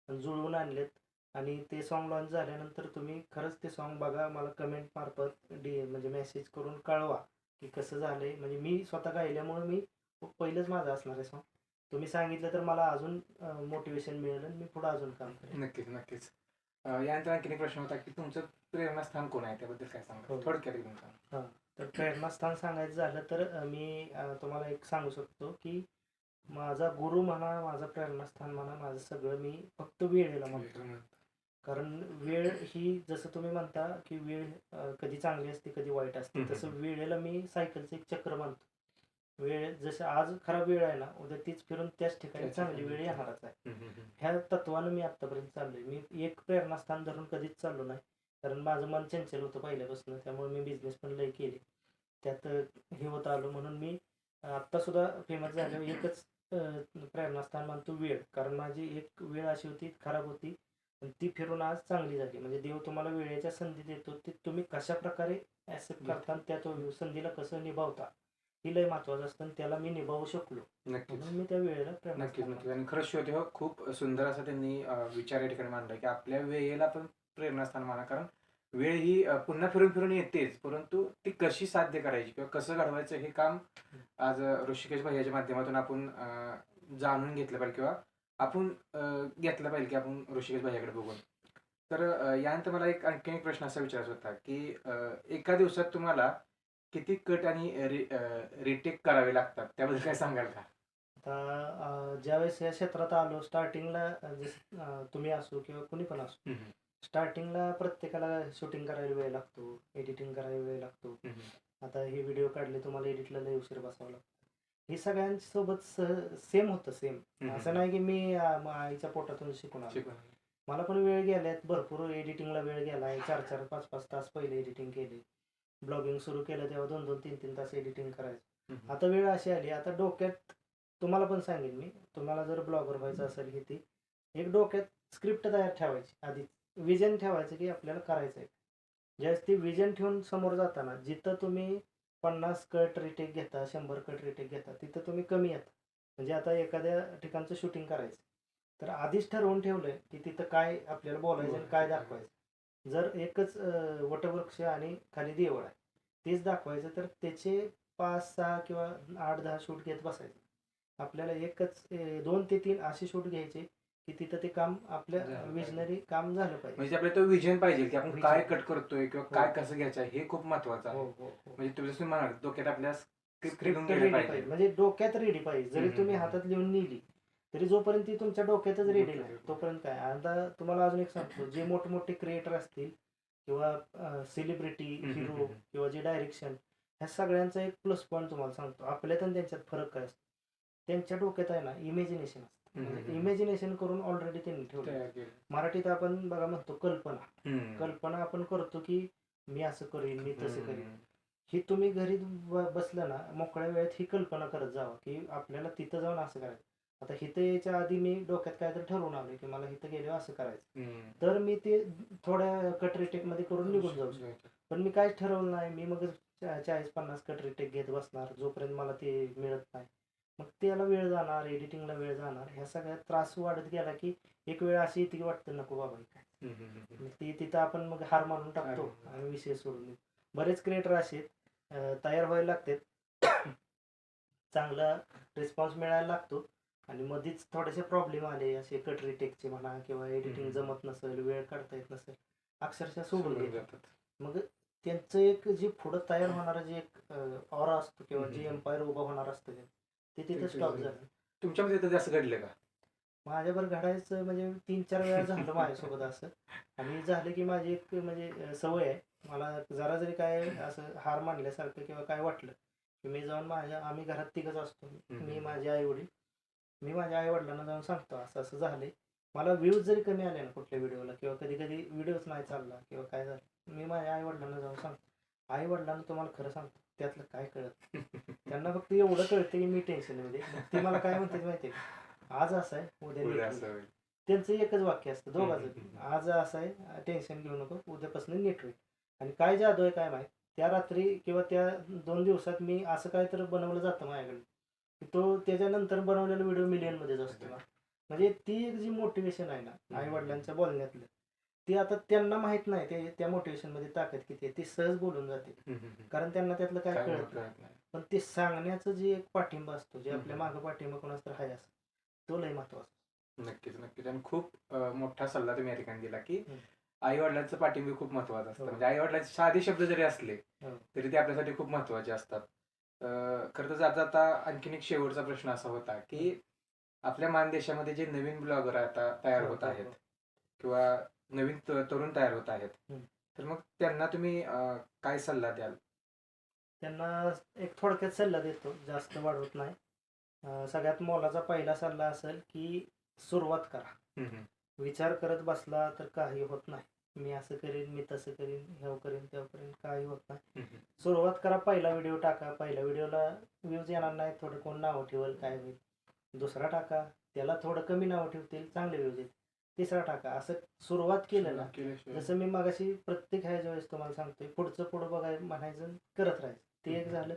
आणि जुळवून आणलेत. आणि ते सॉन्ग लॉन्च झाल्यानंतर तुम्ही खरंच ते सॉन्ग बघा, मला कमेंट मार्फत म्हणजे मेसेज करून कळवा की कसं झालंय. म्हणजे मी स्वतः गायल्यामुळे मी पहिलंच माझं असणार आहे सॉन्ग. तुम्ही सांगितलं तर मला अजून मोटिवेशन मिळेल आणि मी पुढे अजून काम करेन. नक्कीच नक्कीच. यानंतर आणखी एक प्रश्न होता की तुमचं प्रेरणास्थान कोण आहे, त्याबद्दल काय सांगा थोडक्यात एकदम सांगा. तर प्रेरणास्थान सांगायचं झालं तर मी तुम्हाला एक सांगू शकतो की माझा गुरु म्हणा, माझं प्रेरणास्थान म्हणा, माझं सगळं मी फक्त वेळेला म्हणतो. कारण वेळ ही, जसं तुम्ही म्हणता की वेळ कधी चांगली असते कधी वाईट असते, तसं वेळेला मी सायकलचं एक चक्र मानतो. वेळ जसं आज खराब वेळ आहे ना, उद्या तीच फिरून त्याच ठिकाणी चांगली वेळ येणारच आहे. ह्या तत्वानं मी आतापर्यंत चाललोय. मी एक प्रेरणास्थान धरून कधीच चाललो नाही, कारण माझं मन चंचल होतं पहिल्यापासून, त्यामुळे मी बिझनेस पण लय केले, त्यात हे होत आलो. म्हणून मी आत्ता सुद्धा फेमस झाल्यावर एकच प्रेरणास्थान मानतो, वेळ. कारण माझी एक वेळ अशी होती, खराब होती, ती फिरून आज चांगली झाली. म्हणजे देव तुम्हाला वेळेच्या संधी देतो, ते तुम्ही कशा प्रकारे ऍक्सेप्ट करता, त्या संधीला कसं निभावता, ही लय महत्वाचं असतं. त्याला मी निभावू शकलो, म्हणून मी त्या वेळेला नक्कीच नक्कीच. आणि खरंच श्रोते हो, खूप सुंदर असं त्यांनी विचार या ठिकाणी मांडला की आपल्या वेळेला पण प्रेरणास्थान माना. कारण वेळ ही पुन्हा फिरून फिरून येतेच, परंतु ती कशी साध्य करायची किंवा कसं घडवायचं हे काम आज ऋषिकेश भैयाच्या माध्यमातून आपण जाणून घेतलं पाहिजे, किंवा आपण घेतलं पाहिजे की आपण ऋषिकेश भैयाकडे बघून. तर यानंतर मला आणखी एक प्रश्न असा विचारायचा होता की एका दिवसात तुम्हाला किती कट आणि रिटेक करावे लागतात, त्याबद्दल काय सांगाल का? आता ज्यावेळेस या क्षेत्रात आलो, स्टार्टिंगला तुम्ही असो किंवा कुणी पण असो, स्टार्टिंगला प्रत्येकाला शूटिंग करायला वेळ लागतो, एडिटिंग करायला वेळ लागतो. आता हे व्हिडिओ काढले, तुम्हाला एडिटला लय उशीर बसावं लागतं. हे सगळ्यांसोबत सेम होतं, सेम. असं नाही की मी आईच्या पोटातून शिकून आलो. मला पण वेळ गेल्यात, भरपूर एडिटिंगला वेळ गेलाय. 4-4, 5-5 तास पहिले एडिटिंग केले. ब्लॉगिंग सुरू केलं तेव्हा 2-2, 3-3 तास एडिटिंग करायचं. आता वेळ अशी आली, आता डोक्यात तुम्हाला पण सांगेन मी, तुम्हाला जर ब्लॉगर व्हायचं असेल की ती एक डोक्यात स्क्रिप्ट तयार ठेवायची, आधी विजन ठेवायचं की आपल्याला करायचं आहे. ज्यावेळेस ती विजन ठेवून समोर जाताना, जिथं तुम्ही 50 कट रिटेक घेता, 100 कट रिटेक घेता, तिथं तुम्ही कमी येता. म्हणजे आता एखाद्या ठिकाणचं शूटिंग करायचं, तर आधीच ठरवून ठेवलंय की तिथं काय आपल्याला बोलायचं आणि काय दाखवायचं. जर एकच वटवृक्ष आणि खाली देवळ आहे, तेच दाखवायचं, तर त्याचे 5-6 किंवा 8-10 शूट घेत बसायचं. आपल्याला एकच 2 ते 3 असे शूट घ्यायचे की तिथं ते काम आपल्या झालं पाहिजे. विजनरी काम झालं पाहिजे. म्हणजे आपल्याला तो विजन पाहिजे की आपण Vision. काय कट करतोय किंवा हो. काय कसं घ्यायचं हे खूप महत्वाचं हो आहे. हो हो. म्हणजे तुम्ही म्हणाल डोक्यात आपल्या स्क्रिप्ट Script लिहून गेलं ready पाहिजे. पाहिजे, म्हणजे डोक्यात रेडी पाहिजे. जरी हम्म, तुम्ही हम्म, हातात लिहून नेली तरी जोपर्यंत ती तुमच्या डोक्यातच रेडी डोक्यात नाही ready. तोपर्यंत काय. आता तुम्हाला अजून एक सांगतो, जे मोठमोठे क्रिएटर असतील किंवा सेलिब्रिटी, हम्म, हिरो हम्म. किंवा जे डायरेक्शन, ह्या सगळ्यांचा एक प्लस पॉईंट तुम्हाला सांगतो. आपल्यात आणि त्यांच्यात फरक काय असतो, त्यांच्या डोक्यात आहे ना इमॅजिनेशन असतं. हम्म, म्हणजे हम्म. इमॅजिनेशन करून ऑलरेडी त्यांनी ठेवलं. तयार केलं. मराठीत आपण बघा म्हणतो कल्पना. हम्म. कल्पना आपण करतो की मी असं करीन, मी तसं करीन. हम्म. ही तुम्ही घरी बसलं ना मोकळ्या वेळेत ही कल्पना करत जावं की आपल्याला तिथं जाऊन असं करायचं. आता इथं यायच्या आधी मी डोक्यात काहीतरी ठरवून आलो की मला इथं गेल्यावर असं करायचं, हम्म. तर मी ते थोड्या कट रिटेक मध्ये करून निघून जाऊ शकतो. पण मी काहीच ठरवलं नाही, मी मग 40-50 कट रिटेक घेत बसणार जोपर्यंत मला ते मिळत नाही. मग त्याला वेळ जाणार, एडिटिंगला वेळ जाणार, ह्या सगळ्या त्रास वाढत गेला की एक वेळ अशी येते की वाटतं नको बाबा हे काय. हम्म, हम्म. मग ती तिथं आपण मग हार मानून टाकतो आणि विषय सोडून देतो. बरेच क्रिएटर असे तयार व्हायला लागतात, चांगला रिस्पॉन्स मिळायला लागतो आणि मध्येच थोडेसे प्रॉब्लेम आले असे कट रिटेकचे म्हणा किंवा एडिटिंग जमत नसेल, वेळ काढता येत नसेल, अक्षरशः सोडून देतात. मग त्यांचं एक जे पुढं तयार होणारं जे एक ऑरा असतो किंवा जे एम्पायर उभं होणार असतं ते तिथं स्टॉप झालं. तुमच्यामध्ये तर जास्त घडलं का? माझ्यावर घडायचं म्हणजे 3-4 वेळा झालं माझ्यासोबत असं. आणि झालं की माझी एक म्हणजे सवय आहे, मला जरा जरी काय असं हार मानल्यासारखं किंवा काय वाटलं की मी जाऊन आम्ही घरात तिघच असतो, मी माझे आई वडील, मी माझ्या आई वडिलांना जाऊन सांगतो असं असं झालंय. मला व्ह्यूज जरी कमी आले ना कुठल्या व्हिडिओला किंवा कधी कधी व्हिडिओच नाही चालला किंवा काय झालं, मी माझ्या आई वडिलांना जाऊन सांगतो. आई वडिलांना तुम्हाला खरं सांगतो त्यातलं काय कळत त्यांना फक्त एवढं कळतं की मी टेन्शन मध्ये. ते मला काय म्हणतात माहितीये, आज असं आहे उद्या नीट होईल. त्यांचं एकच वाक्य असतं दोघांचं, आज असं आहे टेन्शन घेऊ नको, उद्यापासून नीट होईल. आणि काय जादू आहे काय माहित, त्या रात्री किंवा त्या 2 दिवसात मी असं काय तर बनवलं जातं माझ्याकडे की तो त्याच्यानंतर बनवलेला व्हिडिओ मिलियन मध्येच असतो ना. म्हणजे ती एक जी मोटिवेशन आहे ना आई वडिलांच्या बोलण्यातलं, ती आता त्यांना माहित नाही ते त्या मोटिवेशन मध्ये ताकद किती आहे, ती सहज बोलून जाते कारण त्यांना त्यातलं काय कळत नाही. पण ते सांगण्याचं जे एक पाठिंबा असतो, जे आपल्या मागं पाठिंबा कोणाच तर हाय असतो, तो लय महत्वाचा. नक्कीच नक्कीच. आणि खूप मोठा सल्ला तुम्ही या ठिकाणी दिला की आई वडिलांचं पाठिंबा खूप महत्वाचं असतं. म्हणजे आई वडिलांचे साधे शब्द जरी असले तरी ते आपल्यासाठी खूप महत्वाचे असतात. खरं तर जाता जाता आणखीन एक शेवटचा प्रश्न असा होता की आपल्या मानदेशामध्ये जे नवीन ब्लॉगर आता तयार होत आहेत किंवा नवीन तरुण तयार होत आहेत, तर मग त्यांना तुम्ही काय सल्ला द्याल? त्यांना एक थोडक्यात सल्ला देतो, जास्त वाढवत नाही. सगळ्यात मोलाचा पहिला सल्ला असेल की सुरुवात करा. विचार करत बसला तर काही होत नाही, मी असं करीन, मी तसं करीन, ह्याव करीन, त्याव करीन, काही होत नाही. सुरुवात करा, पहिला व्हिडिओ टाका, पहिल्या व्हिडिओला व्ह्यूज येणार नाही, थोडं कोण नावं ठेवल काय होईल, दुसरा टाका, त्याला थोडं कमी नावं ठेवतील, चांगले व्ह्यूज येतील, तिसरा टाका. असं सुरुवात केलं ना, जसं मी मगाशी प्रत्येक ह्याच्या वेळेस तुम्हाला सांगतोय, पुढचं पुढं बघाय म्हणायचं, करत राहायचं. ते एक झालं.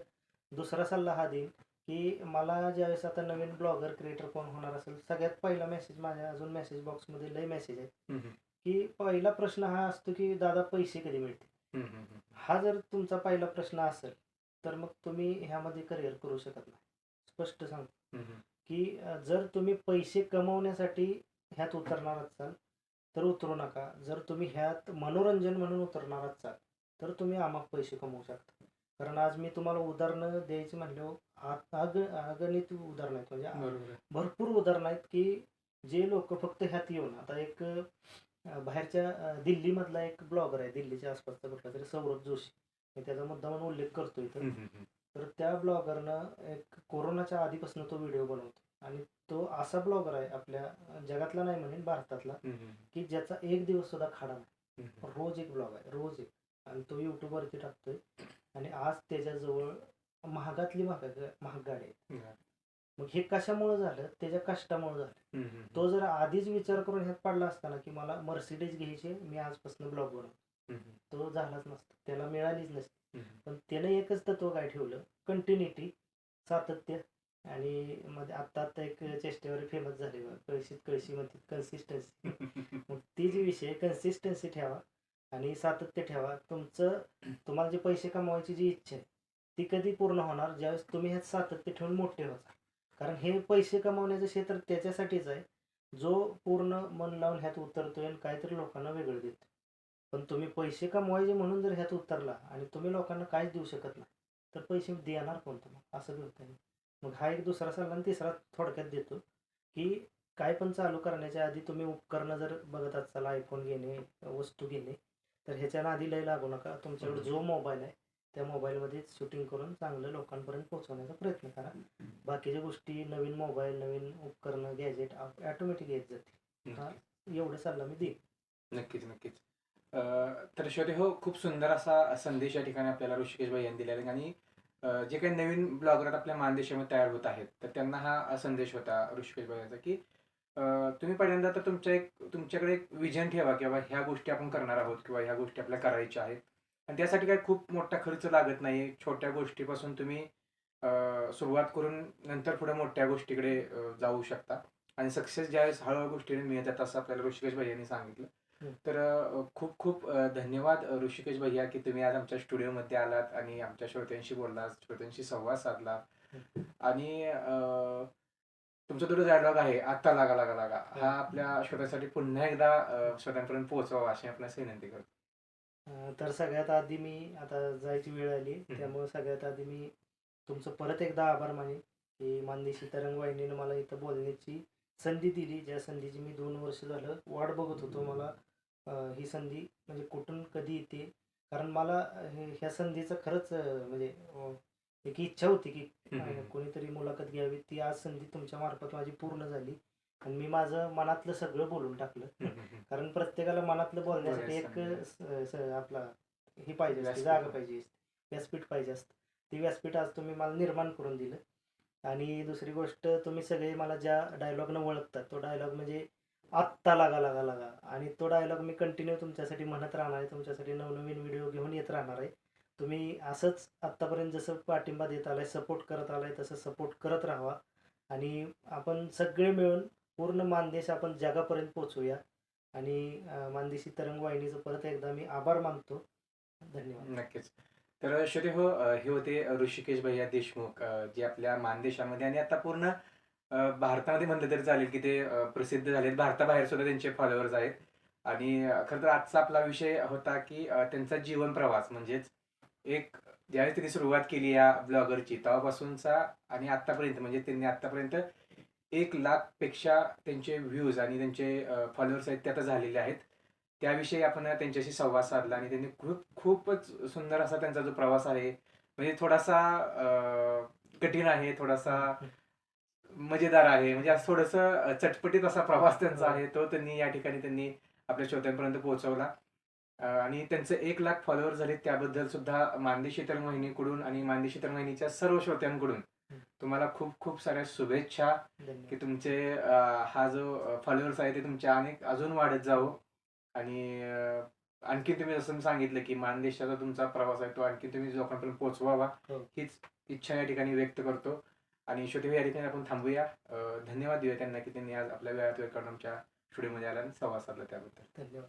दुसरा सल्ला हा देईन की मला ज्यावेळेस आता नवीन ब्लॉगर क्रिएटर कोण होणार असेल, सगळ्यात पहिला मेसेज माझ्या अजून मेसेज बॉक्समध्ये लय मेसेज आहेत की पहिला प्रश्न हा असतो की दादा पैसे कधी मिळतील. हा जर तुमचा पहिला प्रश्न असेल तर मग तुम्ही ह्यामध्ये करिअर करू शकत नाही. स्पष्ट सांगतो की जर तुम्ही पैसे कमवण्यासाठी ह्यात उतरणार असाल तर उतरू नका. जर तुम्ही ह्यात मनोरंजन म्हणून उतरणार असाल तर तुम्ही आमाप पैसे कमवू शकता. कारण आज मी तुम्हाला उदाहरणं द्यायची म्हणल्यावर अगणित उदाहरणं आहेत, म्हणजे भरपूर उदाहरणं आहेत की जे लोक फक्त ह्यात येऊन, आता एक बाहेरच्या दिल्लीमधला एक ब्लॉगर आहे, दिल्लीच्या आसपासचा कुठला तरी, सौरभ जोशी, मी त्याचा मुद्दा म्हणून उल्लेख करतो इथं. तर त्या ब्लॉगरनं एक कोरोनाच्या आधीपासून तो व्हिडिओ बनवतो आणि तो असा ब्लॉगर आहे आपल्या जगातला नाही म्हणेन, भारतातला, की ज्याचा एक दिवस सुद्धा खाडा नाही. रोज एक ब्लॉग आहे, रोज एक, आणि तो युट्यूबवरती टाकतोय. आणि आज त्याच्याजवळ महागातली महाग गाडी आहे. मग हे कशामुळे झालं, त्याच्या कष्टामुळे झालं. तो जर आधीच विचार करून ह्यात पडला असताना की मला मर्सिडीज घ्यायची, मी आजपासून ब्लॉग बनवतो, तो झालाच नसता, त्याला मिळालीच नसती. पण त्याने एकच तत्व काय ठेवलं, कंटिन्युटी, सातत्य. आणि मध्ये आता एक चेष्टेवर फेमस झाले, कळशीत कळशी म्हणतात, कन्सिस्टन्सी. मग ती जी विषय, कन्सिस्टन्सी ठेवा आणि सातत्य ठेवा. तुम्हाला जे पैसे कमवायची जी इच्छा आहे ती कधी पूर्ण होणार, ज्यावेळेस तुम्ही ह्यात सातत्य ठेवून मोठे होता. कारण हे पैसे कमवण्याचं क्षेत्र त्याच्यासाठीच आहे जो पूर्ण मन लावून ह्यात उतरतोय आणि काहीतरी लोकांना वेगळं देतो. पण तुम्ही पैसे कमवायचे म्हणून जर ह्यात उतरला आणि तुम्ही लोकांना काहीच देऊ शकत नाही, तर पैसे देणार कोण तुम्हाला? असं बी होतं. मग हा एक दुसरा सल्ला आणि तिसरा थोडक्यात देतो, की काय पण चालू करण्याच्या आधी तुम्ही उपकरणं जर बघत असाल, आयफोन घेणे, वस्तू घेणे, तर ह्याच्या नादी लय लागू नका. तुमच्याकडे जो मोबाईल आहे त्या मोबाईलमध्ये शूटिंग करून चांगलं लोकांपर्यंत पोहोचवण्याचा प्रयत्न करा. बाकीच्या गोष्टी, नवीन मोबाईल, नवीन उपकरणं, गॅजेट ऑटोमॅटिक येत जातील. हा एवढं सल्ला मी देईन. नक्कीच नक्कीच. तर श्रोते हो, खूप सुंदर असा संदेश या ठिकाणी आपल्याला ऋषिकेश भाई यांनी दिलेला आहे. आणि जे काही नवीन ब्लॉगर आपल्या मानदेशामध्ये तयार होत आहेत, तर त्यांना हा संदेश होता ऋषिकेश भाई यांचा, की तुम्ही पहिल्यांदा तर तुमच्याकडे एक विजन ठेवा, की बाबा ह्या गोष्टी आपण करणार आहोत किंवा ह्या गोष्टी आपल्याला करायच्या आहेत. आणि त्यासाठी काही खूप मोठा खर्च लागत नाही. छोट्या गोष्टीपासून तुम्ही सुरुवात करून नंतर पुढे मोठ्या गोष्टीकडे जाऊ शकता. आणि सक्सेस ज्यावेळेस हळूहळू गोष्टीने मिळतात, असं आपल्याला ऋषिकेश भाई यांनी सांगितलं. तर खूप खूप धन्यवाद ऋषिकेश भैया, की तुम्ही आज आमच्या स्टुडिओमध्ये आलात आणि आमच्या श्रोत्यांशी बोललात, श्रोत्यांशी संवाद साधला. आणि तुमचा जो डायलॉग आहे, आता लागा लागा लागा, हा आपल्या श्रोत्यांसाठी पुन्हा एकदा श्रोत्यांपर्यंत पोहोचवा अशी आपल्याला विनंती करतो. तर सगळ्यात आधी मी आता जायची वेळ आली, त्यामुळे सगळ्यात आधी मी तुमचं परत एकदा आभार मानेन, की मानदेशी तरंग वाहिनीनं मला इथं बोलण्याची संधी दिली, ज्या संधीची मी 2 वर्ष झालं वाट बघत होतो. मला ही संधी म्हणजे कुठून कधी येते, कारण मला ह्या संधीचं खरंच म्हणजे एक इच्छा होती, की कोणीतरी मुलाखत घ्यावी. ती आज संधी तुमच्या मार्फत माझी पूर्ण झाली आणि मी माझं मनातलं सगळं बोलून टाकलं. कारण प्रत्येकाला मनातलं बोलण्यासाठी एक आपला हे पाहिजे असते, जागा पाहिजे, व्यासपीठ पाहिजे असतं. ती व्यासपीठ आज तुम्ही मला निर्माण करून दिलं. आणि दुसरी गोष्ट, तुम्ही सगळे मला ज्या डायलॉगनं ओळखतात, तो डायलॉग म्हणजे आत्ता लागा लागा लागा, आणि तो डायलॉग मी कंटिन्यू तुमच्यासाठी म्हणत राहणार आहे. तुमच्यासाठी नवनवीन व्हिडिओ घेऊन येत राहणार आहे. तुम्ही असंच आत्तापर्यंत जसं पाठिंबा देत आलाय, सपोर्ट करत आलाय, तसं सपोर्ट करत राहावा. आणि आपण सगळे मिळून पूर्ण मानदेश आपण जगापर्यंत पोहोचूया. आणि मानदेशी तरंग वाहिनीचं परत एकदा मी आभार मानतो. धन्यवाद. नक्कीच. तर श्रोते हो, हे होते ऋषिकेश भैया देशमुख, जे आपल्या मानदेशामध्ये आणि आता पूर्ण भारतामध्ये म्हणलं तरी चालेल, की ते प्रसिद्ध झालेत. भारताबाहेर सुद्धा त्यांचे फॉलोअर्स आहेत. आणि खरं तर आजचा आपला विषय होता, की त्यांचा जीवन प्रवास, म्हणजेच एक ज्यावेळेस त्यांनी सुरुवात केली या ब्लॉगरची, तेव्हापासूनचा आणि आतापर्यंत, म्हणजे त्यांनी आतापर्यंत 1,00,000 पेक्षा त्यांचे व्ह्यूज आणि त्यांचे फॉलोअर्स आहेत ते आता झालेले आहेत. त्याविषयी आपण त्यांच्याशी संवाद साधला आणि त्यांनी खूपच सुंदर असा त्यांचा जो प्रवास आहे, म्हणजे थोडासा कठीण आहे, थोडासा मजेदार आहे, म्हणजे असं थोडंसं चटपटीत असा प्रवास त्यांचा आहे, तो त्यांनी या ठिकाणी आपल्या श्रोत्यांपर्यंत पोहोचवला. आणि त्यांचे 1,00,000 फॉलोअर झाले, त्याबद्दल सुद्धा मानदेशी तरंग वाहिनीकडून आणि मानदेशी तरंग वाहिनीच्या सर्व श्रोत्यांकडून तुम्हाला खूप खूप साऱ्या शुभेच्छा, की तुमचे हा जो फॉलोअर्स आहे ते तुमच्या अजून वाढत जावो. आणि आणखी तुम्ही जसं सांगितलं, की मानदेशाचा तुमचा प्रवास आहे तो आणखी तुम्ही लोकांपर्यंत पोहोचवावा, हीच इच्छा या ठिकाणी व्यक्त करतो. आणि शेवटी या ठिकाणी आपण थांबूया. धन्यवाद देऊया त्यांना, की त्यांनी आज आपल्या वेळात वेळ काढून आमच्या स्टुडिओमध्ये आला आणि संवाद साधला त्याबद्दल. धन्यवाद.